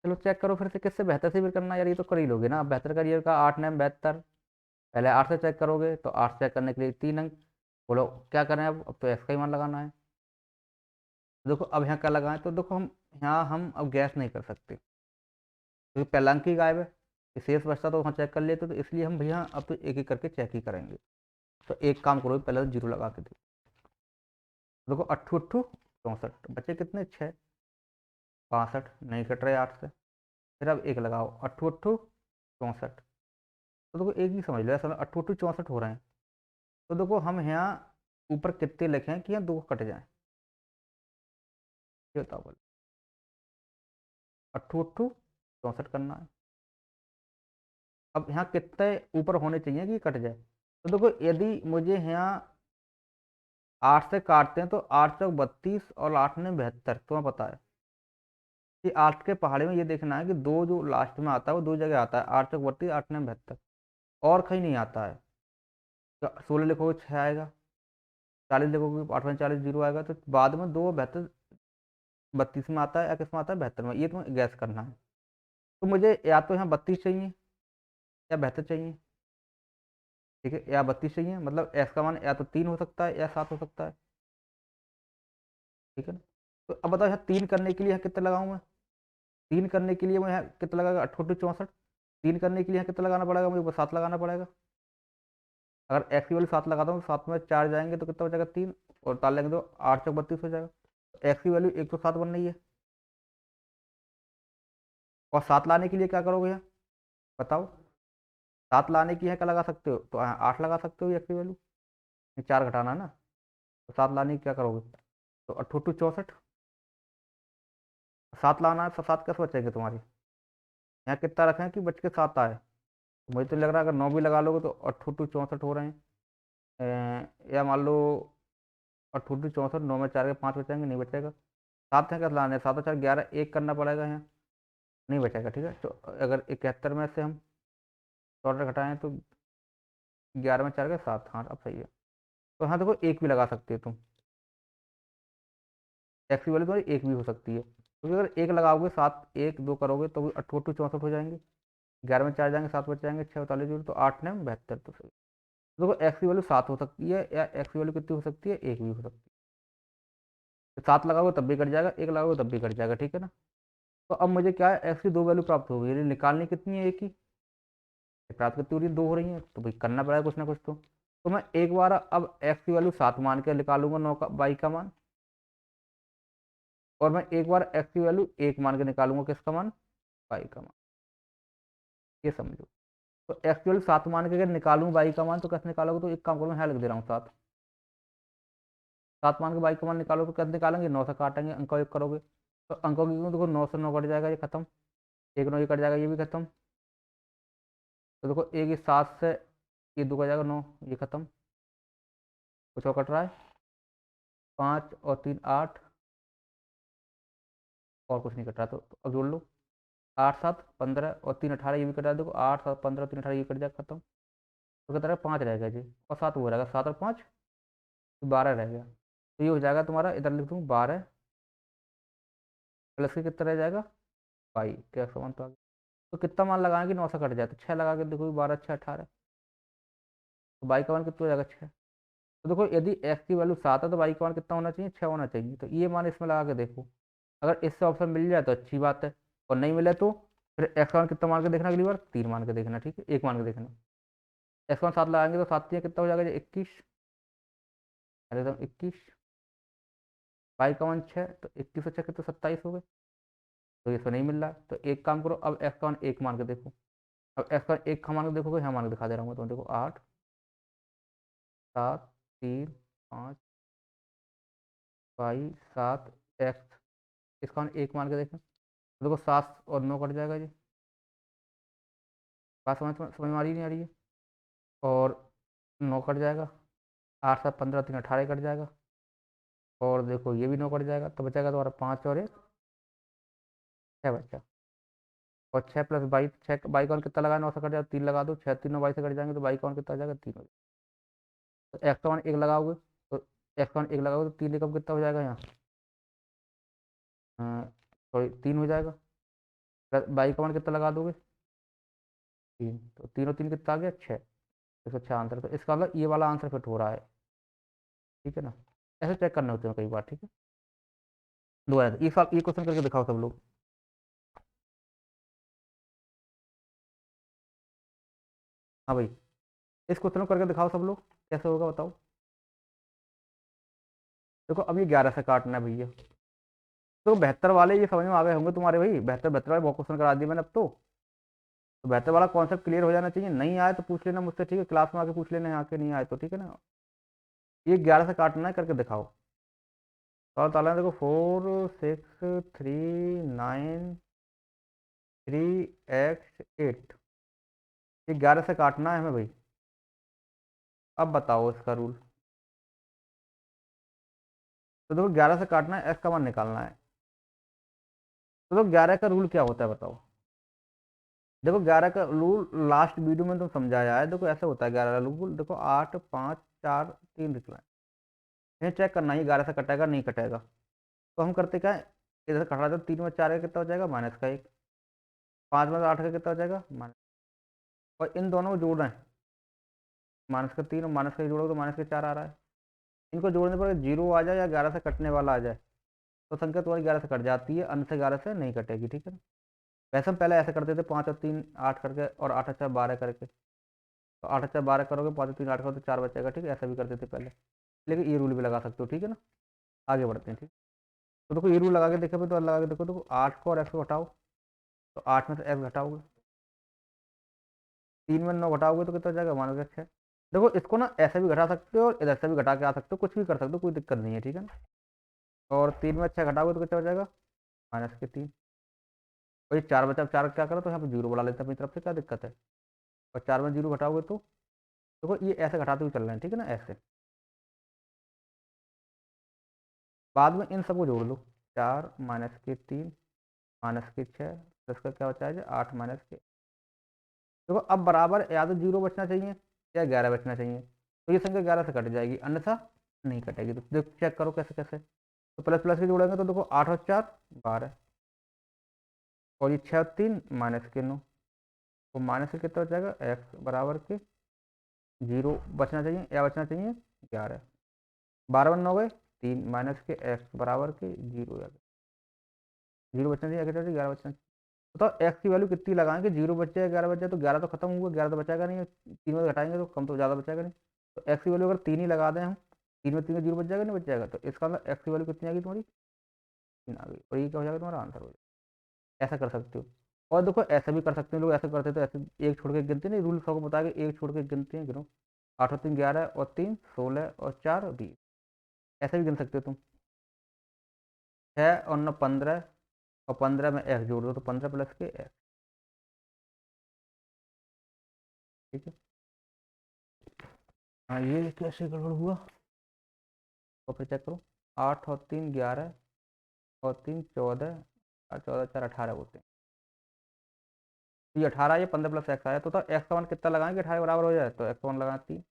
चलो चेक करो फिर से किससे बेहतर से भी करना है यार, ये तो कर ही लोगे ना। बेहतर करियर का 8 9 72। पहले 8 से चेक करोगे, तो 8 चेक करने के लिए 3 अंक। बोलो क्या करें अब तो एक्स का ही मान लगाना है। तो देखो अब यहाँ क्या लगाएं, तो देखो यहाँ हम अब गैस नहीं कर सकते क्योंकि पहला अंक ही गायब है। शेष बचता तो वहाँ चेक कर लेते, तो इसलिए हम भैया अब तो एक एक करके चेक ही करेंगे। तो एक काम करो, पहले तो 0 लगा के दो। देखो 8 8 64 बचे कितने? 6 62 नहीं कट रहे 8 से। फिर अब एक लगाओ, 8 8 64। तो देखो एक ही समझ लो, ऐसा 8 8 64 हो रहे हैं। तो देखो हम यहाँ ऊपर कितने लिखे हैं कि यहाँ 2 कट जाए? ये बताओ बोलो। 8 8 64 करना है। अब यहाँ कितने ऊपर होने चाहिए कि कट जाए? तो देखो यदि मुझे यहाँ 8 से काटते हैं तो 8 चौक 32 और 8 ने 72, तुम्हें पता है कि 8 के पहाड़े में ये देखना है कि 2 जो लास्ट में आता है वो 2 जगह आता है, 8 चौक 32, 8 ने 72, और कहीं नहीं आता है। तो 16 लिखोगे 6 आएगा, 40 लिखोगे 8 में 40 0 आएगा, तो बाद में 2 72 32 में आता है या किस में आता है? 72 में। ये तुम्हें गैस करना है। तो मुझे या तो यहाँ 32 चाहिए या 72 चाहिए, ठीक है? या 32 चाहिए, मतलब एक्स का मान या तो 3 हो सकता है या 7 हो सकता है। ठीक है ना। तो अब बताओ यहाँ 3 करने के लिए यहाँ कितना लगाऊँ मैं? 3 करने के लिए मैं यहाँ कितना लगाएगा, 8×2 = 64। 3 करने के लिए यहाँ कितना लगाना पड़ेगा मुझे, 7 लगाना पड़ेगा। अगर एक्स की वैल्यू 7 लगाता हूँ तो 7 में 4 जाएंगे तो कितना बचेगा, 3, और ताल लेंगे तो 8×4 = 32 हो जाएगा। तो एक्स की वैल्यू 107 बन रही है। और 7 लाने के लिए क्या करोगे यहाँ बताओ? 7 लाने की है क्या लगा सकते हो, तो 8 लगा सकते हो एक्स की वैल्यू, 4 घटाना है ना। तो 7 लाने की क्या करोगे, तो 8×2 = 64। 7 लाना है तो 7 कैसे बचेंगे तुम्हारी, यहाँ कितना रखें कि बच के 7 आए। तो मुझे तो लग रहा है अगर 9 भी लगा लोगे तो 8×2 = 64 हो रहे हैं। या मान लो 8×2 = 64, 9 में 4 के 5 बचेंगे, नहीं बचेगा। 7 है क्या लाने, 7 और 4 11, 1 करना पड़ेगा यहाँ, नहीं बचेगा। ठीक है, तो अगर 71 में से हम 64 घटाएं तो 11 में 4 के 7, हाँ अब सही है। तो हाँ देखो, 1 भी लगा सकते हो तुम, एक्स की वैल्यू तुम्हारी 1 भी हो सकती है, क्योंकि अगर 1 लगाओगे, 7 1 2 करोगे तो भी 8×2 = 64 हो जाएंगे। 11 में 4 जाएंगे, 7 बच जाएंगे, 6 42 जोड़ तो 8 ने 72, तो सही। देखो एक्स की वैल्यू 7 हो सकती है, या एक्स की वैल्यू कितनी हो सकती है, 1 भी हो सकती है। 7 लगाओगे तब भी कट जाएगा, 1 लगाओगे तब भी कट जाएगा, ठीक है ना। तो अब मुझे क्या है, एक्स की 2 वैल्यू प्राप्त हो गई, यानी निकालनी कितनी है, एक ही। प्राप्त कितनी हो रही है, 2 हो रही है, तो भाई करना पड़ेगा कुछ ना कुछ तो मैं एक बार अब एक्स की वैल्यू 7 मान के निकालूंगा 9 का वाई का मान, और मैं एक बार एक्स की वैल्यू 1 मान के निकालूंगा किसका मान, वाई का मान। ये समझो, तो एक्स की वैल्यू 7 मान के अगर निकालूं वाई का मान तो कैसे निकालोगे, तो एक काम करो, मैं यहाँ लिख दे रहा हूँ 7। 7 मान के वाई का मान निकालो तो कैसे निकालेंगे, 9 से काटेंगे, अंक एक करोगे तो अंकों की देखो 9 से 9 कट जाएगा, ये खत्म। 1 9 ये कट जाएगा, ये भी खत्म। तो देखो एक ही 7 से ये 2 कट जाएगा, 9 ये खत्म। कुछ और कट रहा है, 5 और 3 8, और कुछ नहीं कट रहा, तो अब जोड़ लो, 8 7 15 और 3 18, ये भी कटा, देखो 8 7 15 3 18, ये कट जाएगा, खत्म। तो कितना 5 रहेगा जी, और 7 वो रहेगा, 7 और 5 12 रह गया। तो ये हो जाएगा तुम्हारा, इधर लिख दूँ 12 प्लस के कितना रह जाएगा, बाई क्या समान तो आ गया। तो कितना मान लगाएंगे, 9 से कट जाए तो 6 लगा के देखो, 12 6 18, तो बाई का मान कितना हो जाएगा, 6। तो देखो यदि एक्स की वैल्यू 7 है तो बाई का मान कितना होना चाहिए, 6 होना चाहिए। तो ये मान इसमें लगा के देखो, अगर इससे ऑप्शन मिल जाए तो अच्छी बात है, और नहीं मिले तो फिर एक्स का मान कितना मान के देखना, अगली बार 3 मान के देखना, ठीक है, 1 मान के देखना। एक्स का मान 7 लगाएंगे तो 7 कितना हो जाएगा, 21, अरे तो 21, बाई का मान 6, तो 21 और 6 कितना 27 हो गए। तो इसमें नहीं मिल रहा है, तो एक काम करो, अब एक्स का मान 1 मान के देखो। अब एक्स का 1 का मान के देखोगे, यहाँ मान के दिखा दे रहा हूँ, तो देखो 8 7 3 5 बाई 7 एक्स, इसका मान 1 मान के देखो। तो देखो 7 और 9 कट जाएगा जी, बात समझ में आ रही नहीं आ रही है, और 9 कट जाएगा, 8 7 15 3 18 कट जाएगा, और देखो ये भी 9 कट जाएगा, तो बचेगा तुम्हारा 5 और 1 6 बचा। और 6 प्लस 22, 6 बाई कौन कितना लगा, 9 से कट जाएगा, 3 लगा दो, 6 3 22 से कट जाएंगे, तो बाई कौन कितना हो जाएगा, 3 हो जाएगा। तो एक्स का मान 1 लगाओगे, तो एक्स का मान 1 लगाओगे तो 3 एकम कितना हो जाएगा यहाँ, सॉरी 3 हो जाएगा। प्लस बाई का मान कितना लगा दोगे, 3, तो 3 और 3 कितना आ गया, 6। इसका 6 आंसर, तो इसका मतलब ये वाला आंसर फिट हो रहा है, ठीक है ना। ऐसे चेक करने होते हैं कई बार, ठीक है। दोबारा ये क्वेश्चन करके दिखाओ सब लोग। हाँ भाई, इस क्वेश्चन को करके दिखाओ सब लोग, कैसे होगा बताओ। देखो अब ये 11 से काटना है भैया, तो 72 वाले ये समझ में आ गए होंगे तुम्हारे भाई, 72 72 वाले बहुत क्वेश्चन करा दिए मैंने अब तो 72 वाला कॉन्सेप्ट क्लियर हो जाना चाहिए। नहीं आए तो पूछ लेना मुझसे, ठीक है, क्लास में आके पूछ लेना, यहाँ के नहीं आए तो, ठीक है ना। ये 11 से काटना है, करके दिखाओ। और ताला देखो 4 6 3 9 3 x 8, ये 11 से काटना है हमें भाई। अब बताओ इसका रूल। तो देखो 11 से काटना है, एक्स का मान निकालना है। तो देखो 11 का रूल क्या होता है बताओ। देखो 11 का रूल लास्ट वीडियो में तुम समझाया है, देखो ऐसे होता है 11 का रूल, देखो 8 5 4 3 लिखना है, ये चेक करना है 11 से कटेगा नहीं कटेगा। तो हम करते क्या है, इधर से कटा देते, 3 में 4 का कितना हो जाएगा, माइनस का 1, 5 में 8 का कितना हो जाएगा, माइनस, और इन दोनों को जोड़ रहे हैं, माइनस का 3 और माइनस का जोड़ोगे तो माइनस का 4 आ रहा है। इनको जोड़ने पर जीरो आ जाए या 11 से कटने वाला आ जाए, तो संख्या तुम्हारी 11 से कट जाती है, अन्य से 11 से नहीं कटेगी, ठीक है ना। वैसे हम पहले ऐसे करते थे 5 और 3 8 करके और 8 और 4 12 करके। तो 8 और 4 12 करोगे, 5 और 3 8 करोगे तो 4 बचेगा, ठीक है, ऐसा भी करते थे पहले। लेकिन ये रूल भी लगा सकते हो, ठीक है ना। आगे बढ़ते हैं, ठीक। तो देखो ये रूल लगा के देखो तो लगा के देखो 8 को और एक्स को घटाओ, तो 8 में से एक्स घटाओगे, 3 में 9 घटाओगे तो कितना हो जाएगा, माइनस एक्स है। देखो इसको ना ऐसे भी घटा सकते हो और इधर से भी घटा के आ सकते हो, कुछ भी कर सकते हो, कोई दिक्कत नहीं है, ठीक है ना। और 3 में 6 घटाओगे तो कितना हो जाएगा, -3। और ये 4 बचा, 4 क्या करो तो यहाँ पे जीरो बढ़ा लेते हैं अपनी तरफ से, क्या दिक्कत है। और 4 में जीरो घटाओगे तो देखो ये ऐसे घटाते हुए चल रहे हैं, ठीक है ना, ऐसे। बाद में इन सबको जोड़ लो, 4 -3 -6 प्लस का क्या बचा है, 8 -के। देखो अब बराबर या तो जीरो बचना चाहिए या 11 बचना चाहिए, तो ये संख्या 11 से कट जाएगी, अन्यथा नहीं कटेगी। तो देखो चेक करो कैसे कैसे। तो प्लस प्लस के जोड़ेंगे तो देखो 8 और 4 12, और ये 6 और 3 -9, तो माइनस से कितना हो जाएगा, एक्स बराबर के जीरो बचना चाहिए या बचना चाहिए 11। 12 बन हो गए 3 के एक्स बराबर के जीरो, या जीरो बचना चाहिए, कितना चाहिए 11 बचना चाहिए। तो एक्स की वैल्यू कितनी लगाएंगे, जीरो बच जाए 11 बच जाए, तो 11 तो खत्म हुआ, 11 तो बचाएगा नहीं, 3 में घटाएंगे तो कम तो ज़्यादा बचाएगा नहीं। तो एक्स की वैल्यू अगर 3 ही लगा दें हम, 3 में 3 में जीरो बच जाएगा नहीं बच जाएगा, तो इसका मतलब एक्स की वैल्यू कितनी आ गई तुम्हारी, 3 आ गई, और ये क्या हो जाएगा तुम्हारा आंसर हो जाएगा। ऐसा कर सकते हो। और देखो ऐसा भी कर सकते हैं लोग, ऐसे करते तो ऐसे एक छोड़ के गिनते नहीं, रूल सबको बता के एक छोड़ के गिनते हैं, गिनो 8 और 3 11 और 3 16 और 4 20, ऐसे भी गिन सकते हो तुम। 6 और 9 15, और 15 में एक्स जोड़ दो तो 15 प्लस के एक्स, ठीक है। हाँ ये कैसे गड़बड़ हुआ, तो फिर चेक करो, 8 और 3 11 और 3 14 और 14 4 18 होते हैं। तो ये 18 ये 15 प्लस एक्स आया, तो एक्स का मान कितना लगाएंगे 18 बराबर हो जाए, तो एक्स का मान लगाना 3।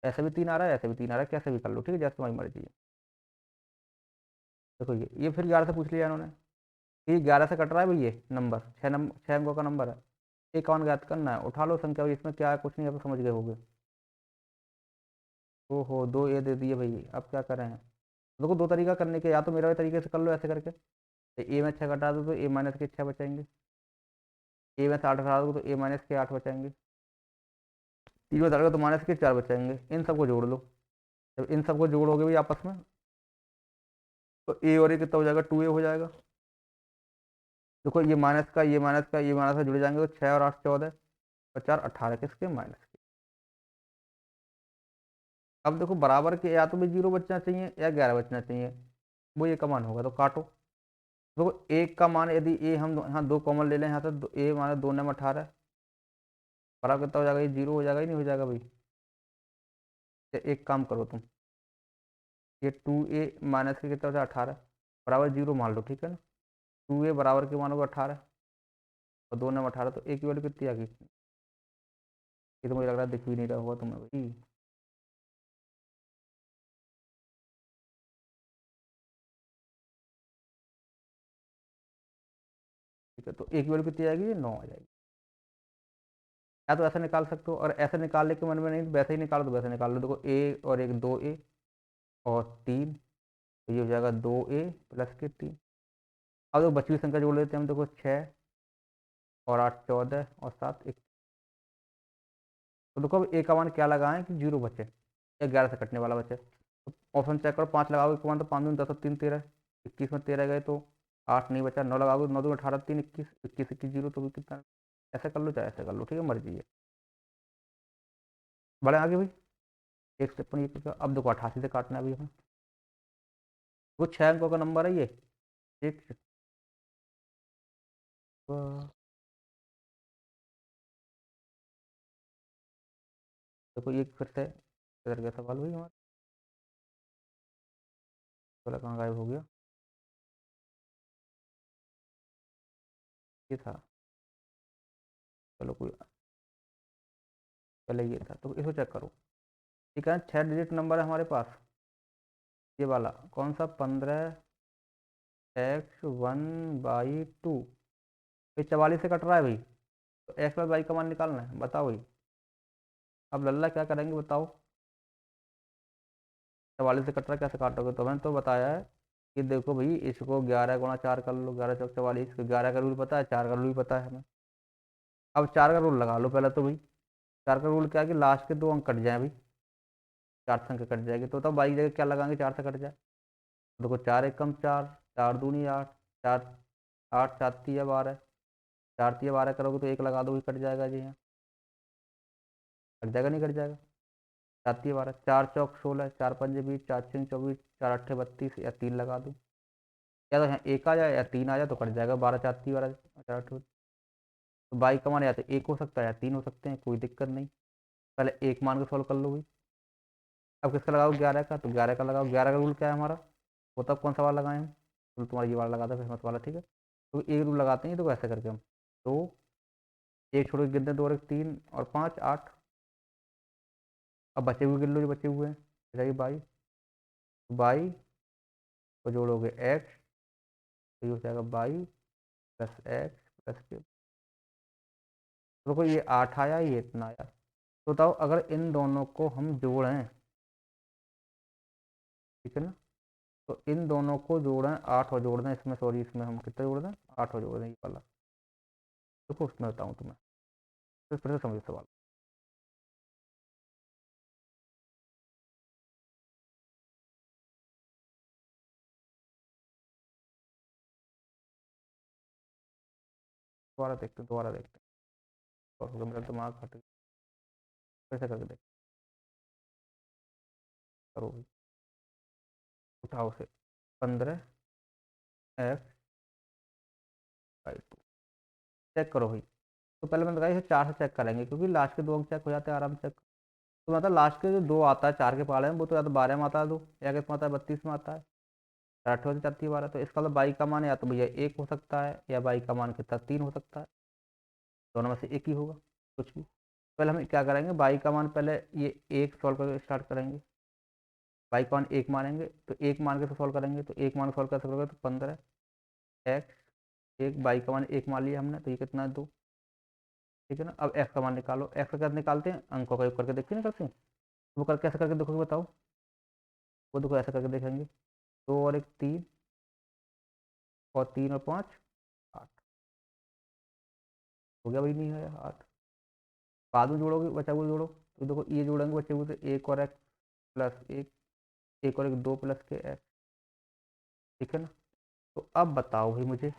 ऐसे भी 3 आ रहा है, ऐसे भी 3 आ रहा है, कैसे भी कर लो, ठीक है, जैसे तुम्हारी मर्जी है। देखो ये फिर 11 से पूछ लिया इन्होंने, ये 11 से कट रहा है भाई, ये नंबर 6 अंकों का नंबर है, एक और ज्ञात करना है, उठा लो संख्या भाई, इसमें क्या है, कुछ नहीं, आप समझ गए होगे। ओहो 2 ए दे दिए भाई, अब क्या करें। देखो दो तरीका करने के, या तो मेरा तरीके से कर लो ऐसे करके, ए में 6 घटा दो तो ए माइनस के 6 बचाएंगे, ए में से 8 घटा दो तो ए माइनस के 8 बचाएंगे, 3 में घटा तो माइनस के 4 बचाएंगे, इन सबको जोड़ लो। जब इन सबको जोड़ोगे भाई आपस में, तो ए और ए कितना हो जाएगा, 2a हो जाएगा। देखो ये माइनस का ये माइनस का ये माइनस का जुड़ जाएंगे, तो 6 और 8 14 और 4 18 किसके, माइनस के। अब देखो बराबर के या तो भी जीरो बचना चाहिए या 11 बचना चाहिए, वो ये का मान होगा, तो काटो। देखो एक का मान यदि ए हम यहाँ दो कॉमन ले लें, यहाँ से ए माने 2 में 18, बराबर कितना हो जाएगा, ये जीरो हो जाएगा ही नहीं हो जाएगा भाई। तो एक काम करो तुम, ये 2a माइनस के कितना हो जाएगा 18, बराबर जीरो मान लो, ठीक है ना। 2a बराबर के मानोगे 18 और 2 में 18, तो ए की वैल्यू कितनी आ गई, ये तो मुझे लग रहा है दिख भी नहीं रहा होगा तुम्हें भाई। ठीक है, तो ए की वैल्यू कितनी आएगी, ये 9 आ जाएगी। या तो ऐसा निकाल सकते हो, और ऐसे निकालने के मन में नहीं तो वैसे ही निकालो, तो वैसे निकाल लो। देखो ए और एक 2a और 3, तो ये हो जाएगा 2a प्लस के 3। अब देखो बची हुई संख्या जोड़ लेते हैं हम, देखो 6 और 8 14 और 7 1। तो देखो अब ए का मान क्या लगाएं कि जीरो बचे या 11 से कटने वाला बचे, तो ऑप्शन चेक करो, 5 लगाओगे तो मान, तो 5 दूनी 10 और 3 13, 21 में 13 गए तो 8 नहीं बचा, 9 लगाओगे 9 दूनी 18 3 21, 21 21 जीरो, तो भी कितना, ऐसे कर लो चाहे ऐसे कर लो, ठीक है, मर्जी है। बड़े आगे भाई, एक स्टेप पर ये किया। अब देखो 88 से काटना है अभी हमें, वो 6 अंकों का नंबर है ये, ठीक है। देखो ये फिर से इधर गया सवाल भाई हमारा, बोला कहाँ गायब हो गया, ये था, चलो कोई, पहले ये था, तो इसको चेक करो। ठीक है, 6 डिजिट नंबर है हमारे पास, ये वाला कौन सा, 15x1/2, ये 44 से कट रहा है भाई, तो एक्स प्लस वाई का मान निकालना है, बताओ भाई। अब लल्ला क्या करेंगे बताओ, 44 से कट रहा है कैसे काटोगे, तो मैंने तो बताया है ये देखो भाई, इसको 11 × 4 कर लो, 11×4 = 44, 11 का रूल पता है, 4 का रूल भी पता है हमें। अब 4 का रूल लगा लो पहले तो भाई। 4 का रूल क्या है कि लास्ट के 2 अंक कट जाए भाई, 4 से अंक कट जाएगी तो तब बाई जगह क्या लगाएंगे, 4 से कट जाए। देखो 4 × 1 = 4, 4×2 = 8, 4 8 7×3 = 12, 4×3 = 12 करोगे तो 1 लगा दो, कट जाएगा जी। यहाँ कट जाएगा, नहीं कट जाएगा। 7×3 = 12, 4×4 = 16, 4×5 = 20, 4×6 = 24, 4×8 = 32, या 3 लगा दो। या तो यहाँ 1 आ जाए या 3 आ जाए तो कट जाएगा, 12×4 = 12, तो बाई का मान या तो 1 हो सकता है या 3 हो सकते हैं, कोई दिक्कत नहीं। पहले एक मान को सॉल्व कर लो भाई। अब किसका लगाओ, 11 का, तो 11 का लगाओ। 11 का रूल क्या है हमारा, वो तब कौन सा वाला लगाए हम, रूल तुम्हारा ये वाला लगा था, फेमस वाला, ठीक है। तो एक रूल लगाते हैं तो ऐसे करके हम, तो एक छोड़ के गिनते हैं, 2 और 1 3 और 5 8। अब बचे हुए गिन लो, जो बचे हुए हैं, बताइए बाई। बाई को जोड़ोगे एक्स, तो ये हो जाएगा बाई प्लस एक्स प्लस के। देखो ये 8 आया, ये इतना आया। तो बताओ अगर इन दोनों को हम जोड़ें, ठीक है ना, तो इन दोनों को जोड़ें, 8 और जोड़ दें इसमें, सॉरी इसमें हम कितना जोड़ दें, 8 और जोड़ दें ये वाला। देखो उसमें बताऊँ तुम्हें, फिर से समझो सवाल। दोबारा देखते हैं, और मेरा दिमाग हट गया। फिर से करके देख, करो भाई, उठाओ से, 15x/2 चेक करो भाई। तो पहले मैंने बताया इसे 4 से चेक करेंगे, क्योंकि लास्ट के 2 अंक चेक हो जाते हैं आराम से। तो मतलब लास्ट के जो 2 आता है 4 के पहाड़े में, वो तो या तो 12 में आता है, 2 या किसमें आता है, 32 में आता है, 8 से 4×3 = 12। तो इसका मतलब बाई का मान या तो भैया 1 हो सकता है, या बाई का मान कितना 3 हो सकता है, दोनों में से एक ही होगा, कुछ भी। पहले हम क्या करेंगे, बाई का मान पहले ये 1 सॉल्व करके स्टार्ट करेंगे। बाई का मान 1 मानेंगे, तो 1 मान के तो सॉल्व करेंगे, तो 1 मान सॉल्व कैसे करोगे, तो 15x, एक बाई का मान 1 मान लिया हमने, तो ये कितना है, 2, ठीक है ना। अब एक्स का मान निकालो, एक्स का कैसे निकालते हैं, अंकों का योग करके देखते हैं, निकलते हैं। वो कर कैसे करके देखोगे बताओ, वो देखो ऐसे करके देखेंगे, 2 और 1 3, और 3 और 5 8, हो गया भाई, नहीं है 8। बाद में जोड़ोगे, बचा हुआ जोड़ो, तो देखो ये जोड़ेंगे बचे हुए, तो 1 और एक्स प्लस 1, 1 और 1 2 प्लस के एक्स, ठीक है ना। तो अब बताओ भाई मुझे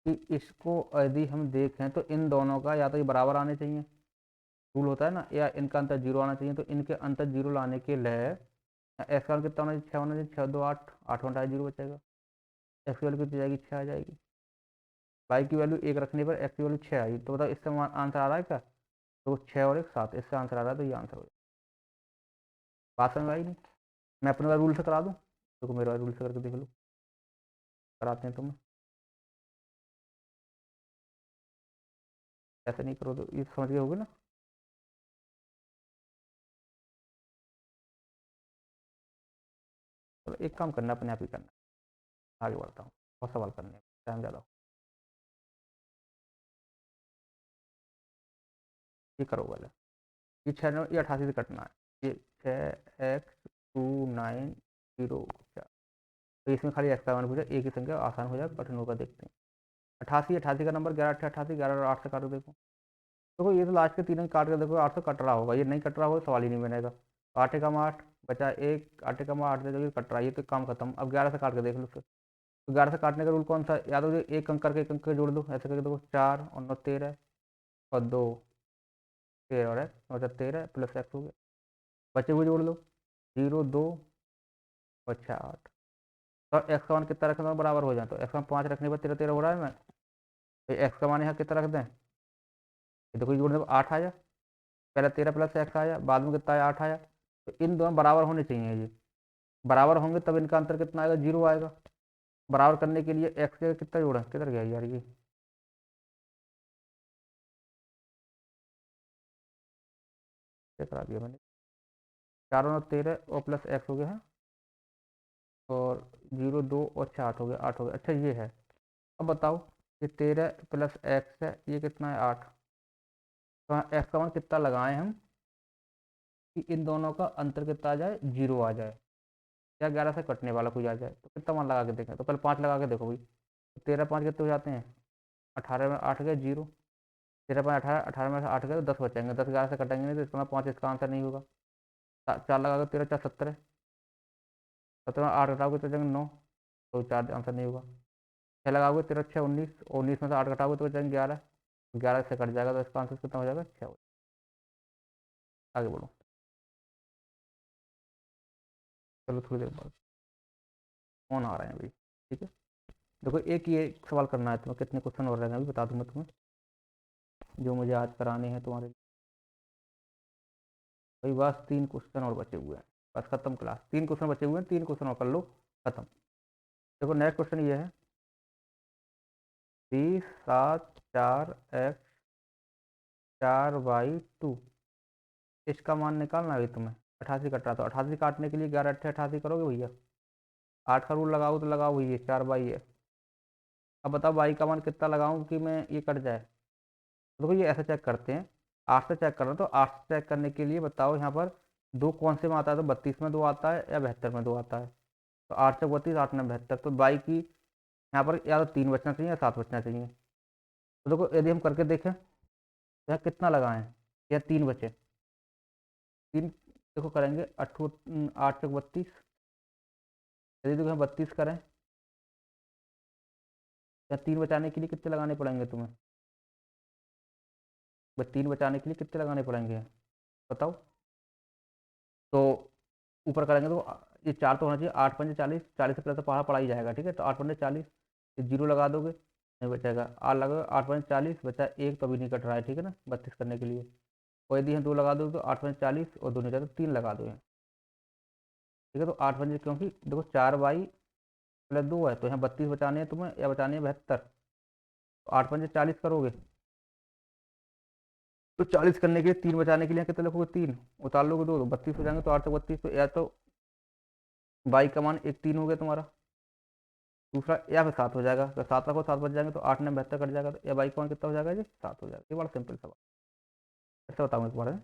कि इसको यदि हम देखें तो इन दोनों का या तो ये बराबर आने चाहिए, रूल होता है ना, या इनका अंतर 0 आना चाहिए। तो इनके अंतर 0 लाने के लिए एक्स का कितना होना चाहिए, 6 होना चाहिए, 6 2 8, 8 घंटा 0 बचेगा, एक्स की वैल्यू कितनी जाएगी, 6 आ जाएगी। वाई की वैल्यू 1 रखने पर एक्स की वैल्यू 6 आई, तो बताओ इससे आंसर आ रहा है क्या, तो 6 और 1 7, इससे आंसर आ रहा है, तो ये आंसर हो जाएगा। बात समझ में आई नहीं, मैं अपने वाले रूल से करा दूँ, तो मेरे वाले रूल से करके देख लो, कराते हैं तुम्हें, ऐसे नहीं करो तो ये समझ गए होगे ना। चलो एक काम करना, अपने आप ही करना, आगे बढ़ता हूँ, और सवाल करने टाइम ज़्यादा हो, ये करो वाला, ये 6 ये 88 से कटना है, ये 6x29 4, तो इसमें खाली एक्स का मान पूछा, एक ही संख्या आसान हो जाएगा, कठिन होगा, देखते हैं। 88, 88 का नंबर 11×8 = 88, 11 और 8 से काटो देखो। देखो ये तो लास्ट के 3 अंक काट के देखो, 8 से कट रहा होगा, ये नहीं कट रहा होगा तो सवाल ही नहीं बनेगा। 8 एकम 8 बचा 1, 8 एकम 8 दे दोगे, कट रहा है, ये तो काम खत्म। अब 11 से काट के देख लो फिर, तो 11 से काटने का रूल कौन सा, या तो एक अंक करके एक अंक जोड़ दो, ऐसे करके देखो, 4 और 9 13, और 2 13 और 13 प्लस एक्स हो गया, बचे हुए जोड़ लो, 0 2 और 6 8। तो एक्स का मान कितना रखना बराबर हो जाए, तो एक्स का मान 5 रखने पर 13 13 हो रहा है ना, तो एक्स का मान यहाँ कितना रख दें, ये देखो जोड़ने पर 8 आया, पहले 13 प्लस एक्स आया, बाद में कितना आया, 8 आया। तो इन दोनों बराबर होने चाहिए, ये बराबर होंगे तब इनका अंतर कितना आएगा, 0 आएगा। बराबर करने के लिए एक्स के कितना जोड़ा, किधर गया यार ये, क्या करा दिया मैंने, 4 और 13 और प्लस एक्स हो गया है, और 0 2 और 6 8 हो गया, 8 हो गया, अच्छा ये है। अब बताओ, ये 13 प्लस एक्स है, ये कितना है 8, तो एक्स का मान कितना लगाएं हम कि इन दोनों का अंतर कितना आ जाए, 0 आ जाए। या 11 से कटने वाला कोई आ जाए तो कितना मान लगा के देखें। तो पहले 5 लगा के देखो भाई, तो 13 5 कितने हो जाते हैं, 18 में 8 गए 0, 13 5 18, 18 में से 8 गए तो 10 बचेंगे, 10 11 से कटेंगे नहीं तो इसका 5 इसका आंसर नहीं होगा। 4 लगा के 13 4 17, 17 में 8 घटाओगे तो बचेंगे 9, तो 4 आंसर नहीं होगा। 6 लगाओगे 13 6 19, 19 में से 8 घटाओगे तो बचेंगे 11, 11 से कट जाएगा तो इसका आंसर कितना हो जाएगा 6। आगे बढ़ो, चलो थोड़ी देर बाद फोन आ रहे हैं भाई, ठीक है। देखो एक ये सवाल करना है तुम्हें, कितने क्वेश्चन और रह गए अभी बता दूंगा तुम्हें, जो मुझे आज कराने हैं तुम्हारे लिए। भाई बस 3 क्वेश्चन और बचे हुए हैं, बस खत्म क्लास, 3 क्वेश्चन बचे हुए हैं, 3 क्वेश्चन और कर लो, खत्म। देखो नेक्स्ट क्वेश्चन ये है, 30 7 4 x 4y2, इसका मान निकालना है तुम्हें। 88 कट रहा, तो 88 काटने के लिए 11 8 88 करोगे भैया, 8 का रूल लगाओ तो लगाओ भैया, 4 बाई है। अब बताओ बाई का मान कितना लगाऊं कि मैं ये कट जाए। तो देखो ये ऐसे चेक करते हैं, 8 से चेक करना, तो 8 से चेक करने के लिए बताओ यहाँ पर दो कौन से में आता है, तो 32 में 2 आता है या 72 में 2 आता है। तो 8 से 32, 8 में 72, तो बाई की यहाँ पर या तो 3 बचना चाहिए या 7 बचना चाहिए। तो देखो यदि हम करके देखें तो यहाँ कितना लगाएं, या 3 बचे, 3, देखो करेंगे 8 से 32, यदि देखो 32 करें, या 3 बचाने के लिए कितने लगाने पड़ेंगे तुम्हें, बस 3 बचाने के लिए कितने लगाने पड़ेंगे बताओ। तो ऊपर करेंगे तो ये 4 तो होना चाहिए, 8 पंजे 40, 40 से पहले तो पढ़ा पढ़ा ही जाएगा, ठीक है। तो 8 पंजे 40, जीरो लगा दोगे नहीं बचेगा, 8 लगा 8 पंजे 40 बचा एक, तो अभी नहीं कट रहा है, ठीक है ना, 32 करने के लिए। और यदि हम 2 लगा दो तो 8 पंजे 40 और 2 नहीं जाते, 3 लगा दो यहाँ, ठीक है। तो 8 पंजे, क्योंकि देखो 4 बाई प्लस 2 है, तो यहाँ 32 बचाने हैं तुम्हें या बचाने हैं 72, तो 8 पंजे 40 करोगे, तो 40 करने के लिए 3 बचाने के लिए कितने लिखोगे, 3 उतार लोगे 2, तो 32 हो जाएंगे, तो 8 से 32, तो या तो बाई का मान एक 3 हो गया तुम्हारा, दूसरा या फिर 7 हो जाएगा, तो 7 रखो 7 बच जाएंगे, तो 8 ने 72 कट जाएगा, तो या बाई का मान कितना हो जाएगा जी, 7 हो जाएगा। ये बड़ा सिंपल सवाल, ऐसे बताऊंगा इस बारे में।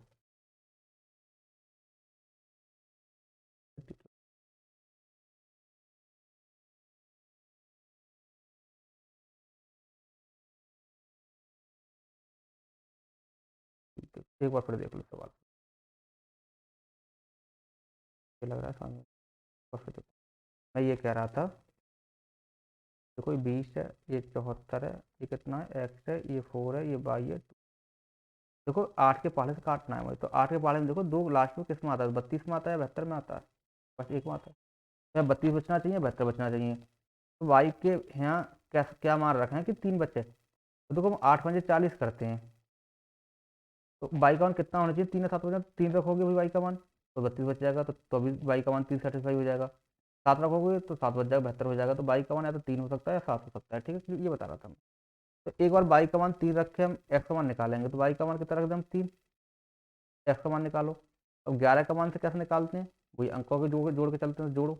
एक बार फिर देख लो सवाल, ये लग रहा है सामने, और फिर देखो। मैं ये कह रहा था, देखो ये 20 है, ये 74 है, ये कितना है x है, ये 4 है, ये y है 2। देखो 8 के पहले से काटना है मुझे, तो 8 के पहले में देखो 2 लास्ट में किस में आता है, 32 में आता है या 72 में आता है, बस एक में आता है। तो 32 बचना चाहिए 72 बचना चाहिए, तो y के यहाँ क्या क्या मान रखे हैं कि 3 बच्चे, तो देखो हम 8 पंजे 40 करते हैं, तो y का मान कितना होना चाहिए, 3 या 7 बचा, 3 रखोगे भाई y का मान, तो 32 बच जाएगा, तो अभी y का मान 3 सेटिस्फाई हो जाएगा। 7 रखोगे तो 7 बच जाएगा, 72 हो जाएगा, तो y का मान या तो 3 हो सकता है या 7 हो सकता है, ठीक है, ये बता रहा था मैं। तो एक बार y का मान 3 रख के हम x का मान निकालेंगे, तो y का मान कितना रख दें हम 3, x का मान निकालो। अब 11 का मान से कैसे निकालते हैं, वही अंकों के जोड़ जोड़ के चलते हैं, जोड़ो,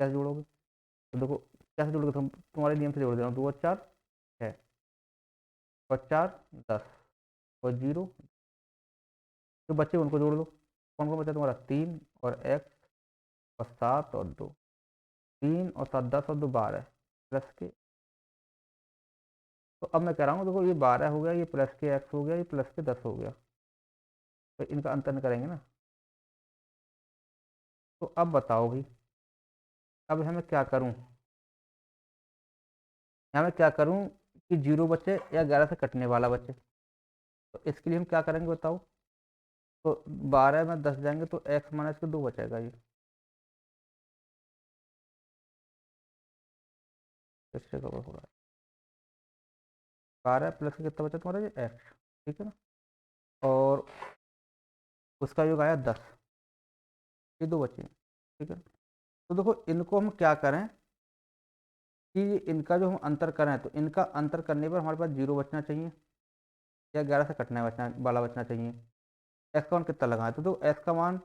कैसे जोड़ोगे, तो देखो कैसे जोड़ोगे, तुम तुम्हारे नियम से जोड़ दे रहा हूँ, 2 और 4 6 और 4 10 और 0, जो बच्चे उनको जोड़ लो, कौन कौन बचा तुम्हारा, 3 और x और 7 और 2, 3 और 7 10 और 2 12 प्लस के। तो अब मैं कह रहा हूँ देखो ये 12 हो गया, ये प्लस के x हो गया, ये प्लस के 10 हो गया, तो इनका अंतर करेंगे ना। तो अब बताओ भाई, अब हमें क्या करूँ, यहाँ मैं क्या करूँ कि 0 बचे या 11 से कटने वाला बचे, तो इसके लिए हम क्या करेंगे बताओ। तो 12 में 10 जाएंगे तो x माइनस के 2 बचेगा, ये इससे कवर हो रहा है, 12 प्लस का कितना बचा तुम्हारा, ये x, ठीक है ना, और उसका योग आया 10, ये 2 बचे, ठीक है। तो देखो इनको हम क्या करें कि इनका जो हम अंतर करें, तो इनका अंतर करने पर हमारे पास 0 बचना चाहिए या 11 से कटना बचना वाला बचना चाहिए। एक्स का मान कितना लगाए, तो एक्स का मान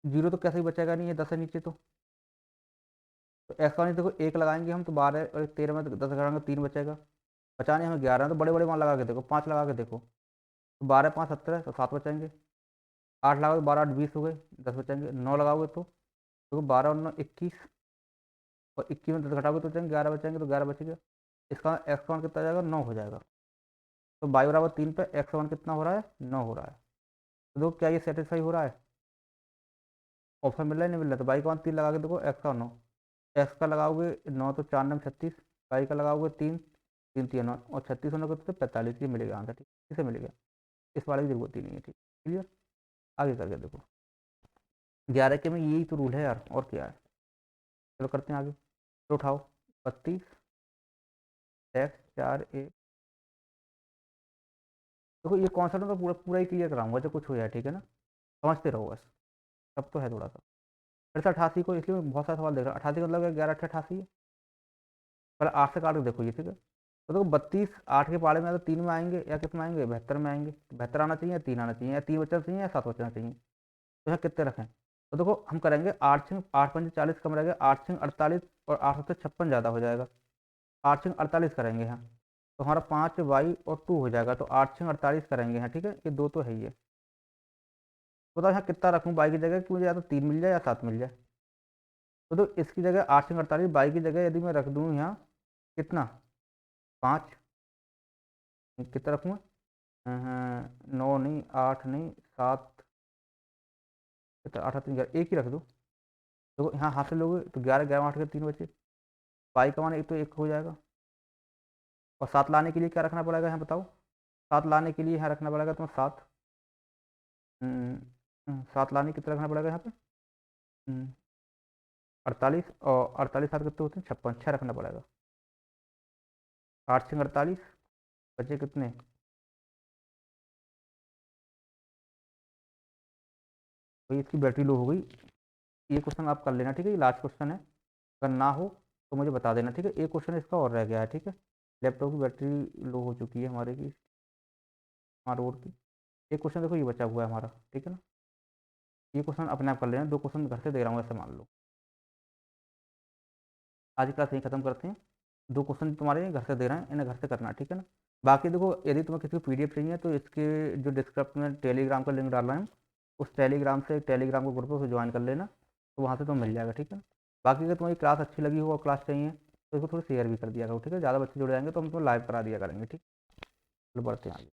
0 तो कैसे ही बचेगा नहीं है 10 से नीचे, तो एक्स का मान देखो 1 लगाएंगे हम, तो 12 और 13 में तो 10 लगाएंगे 3 बचेगा, बचाने हमें 11, तो बड़े बड़े मान लगा के देखो, 5 लगा के देखो, तो 12 5 17, तो 7 बचेंगे, 8 लगाओगे 12 8 20 हो गए, 10 बचेंगे, 9 लगाओगे तो तो 12 और 9 21, और 21 में 10 घटाओगे तो बचेंगे 11 बचेंगे, तो 11 बच गया। इसका एक्स वन कितना जाएगा, 9 हो जाएगा। तो y बराबर 3 पे एक्स वन कितना हो रहा है, 9 हो रहा है। तो देखो क्या ये सेटिस्फाई हो रहा है, ऑप्शन मिल रहा है नहीं मिल रहा। तो y का मान 3 लगा के देखो, एक्स का 9, एक्स का लगाओगे 9 तो 4 9 36, y का लगाओगे 3, 3 3 9 और 36 होने को तो 45, ये मिलेगा आंसर। ठीक, इसे मिलेगा, इस वाले की जरूरत ही नहीं है। ठीक, क्लियर। आगे करके देखो 11 के में यही तो रूल है यार, और क्या है। चलो करते हैं आगे, तो उठाओ 32 एक्स 4 1। देखो ये कॉन्सेप्ट तो पूरा पूरा ही क्लियर कराऊंगा जब कुछ हो जाए, ठीक है ना, समझते रहो बस। सब तो है थोड़ा सा। फिर से 88 को, इसलिए मैं बहुत सारा सवाल देख रहा हूँ। 88 का मतलब 11 88 है। पहले 8 से काट के देखो ये, ठीक है। तो देखो 32 8 के पाले में या तो 3 में आएंगे या कितने में आएंगे, 72 में आएंगे। तो 72 आना चाहिए या 3 आना चाहिए, या 3 बचना चाहिए या 7 बचना चाहिए। तो यहाँ कितने रखें, तो देखो हम करेंगे 8 छिंग 8 पंजे 40 कम रहेगा, 8 छिंग 48 और 8 से 56 ज़्यादा हो जाएगा। 8 छिंग 48 करेंगे यहाँ, तो हमारा 5 वाई और 2 हो जाएगा। तो 8 छिंग 48 करेंगे यहाँ, ठीक है। ये 2 तो है ही है। बताओ यहाँ कितना रखूँ बाई की जगह, कि मुझे या तो 3 मिल जाए या 7 मिल जाए। तो इसकी जगह 8 छिंग 48, बाई की जगह यदि मैं रख दूँ यहाँ कितना, 5, कितना रखूँगा, 9 नहीं 8 नहीं 7, कितना 8 3 11, एक ही रख दो। तो यहाँ हाथ से लोगे तो 11 11 8 के 3 बचे, पाई का मान एक तो एक हो जाएगा। और 7 लाने के लिए क्या रखना पड़ेगा यहाँ बताओ, 7 लाने के लिए यहाँ रखना पड़ेगा तुम्हें 7, 7 लाने कितना रखना पड़ेगा यहाँ पे, 48, और 48 7 कितने होते हैं 56, 6 रखना पड़ेगा। 8 से 48 बचे कितने, भाई इसकी बैटरी लो हो गई। ये क्वेश्चन आप कर लेना, ठीक है, ये लास्ट क्वेश्चन है। अगर ना हो तो मुझे बता देना, ठीक है। एक क्वेश्चन इसका और रह गया है, ठीक है। लैपटॉप की बैटरी लो हो चुकी है हमारे की, स्मार्ट बोर्ड की। एक क्वेश्चन देखो ये बचा हुआ है हमारा, ठीक है ना। ये क्वेश्चन अपने आप कर लेना, 2 क्वेश्चन घर से दे रहा हूँ ऐसे मान लो। आज की क्लास यहीं खत्म करते हैं। 2 क्वेश्चन तुम्हारे घर से दे रहे हैं, इन्हें घर से करना, ठीक है ना। बाकी देखो यदि तुम्हें किसी को पीडीएफ चाहिए तो इसके जो डिस्क्रिप्शन में टेलीग्राम का लिंक डाल रहा हूँ, उस टेलीग्राम से टेलीग्राम को ग्रुप है उसे ज्वाइन कर लेना, तो वहाँ से तुम्हें मिल जाएगा, ठीक है ना। बाकी अगर तुम्हारी क्लास अच्छी लगी हो और क्लास चाहिए तो इसको थोड़ी शेयर भी कर दिया करो, ठीक है। ज़्यादा बच्चे जुड़ जाएंगे तो हम तो लाइव करा दिया करेंगे, ठीक। चलो बढ़ते हैं आगे।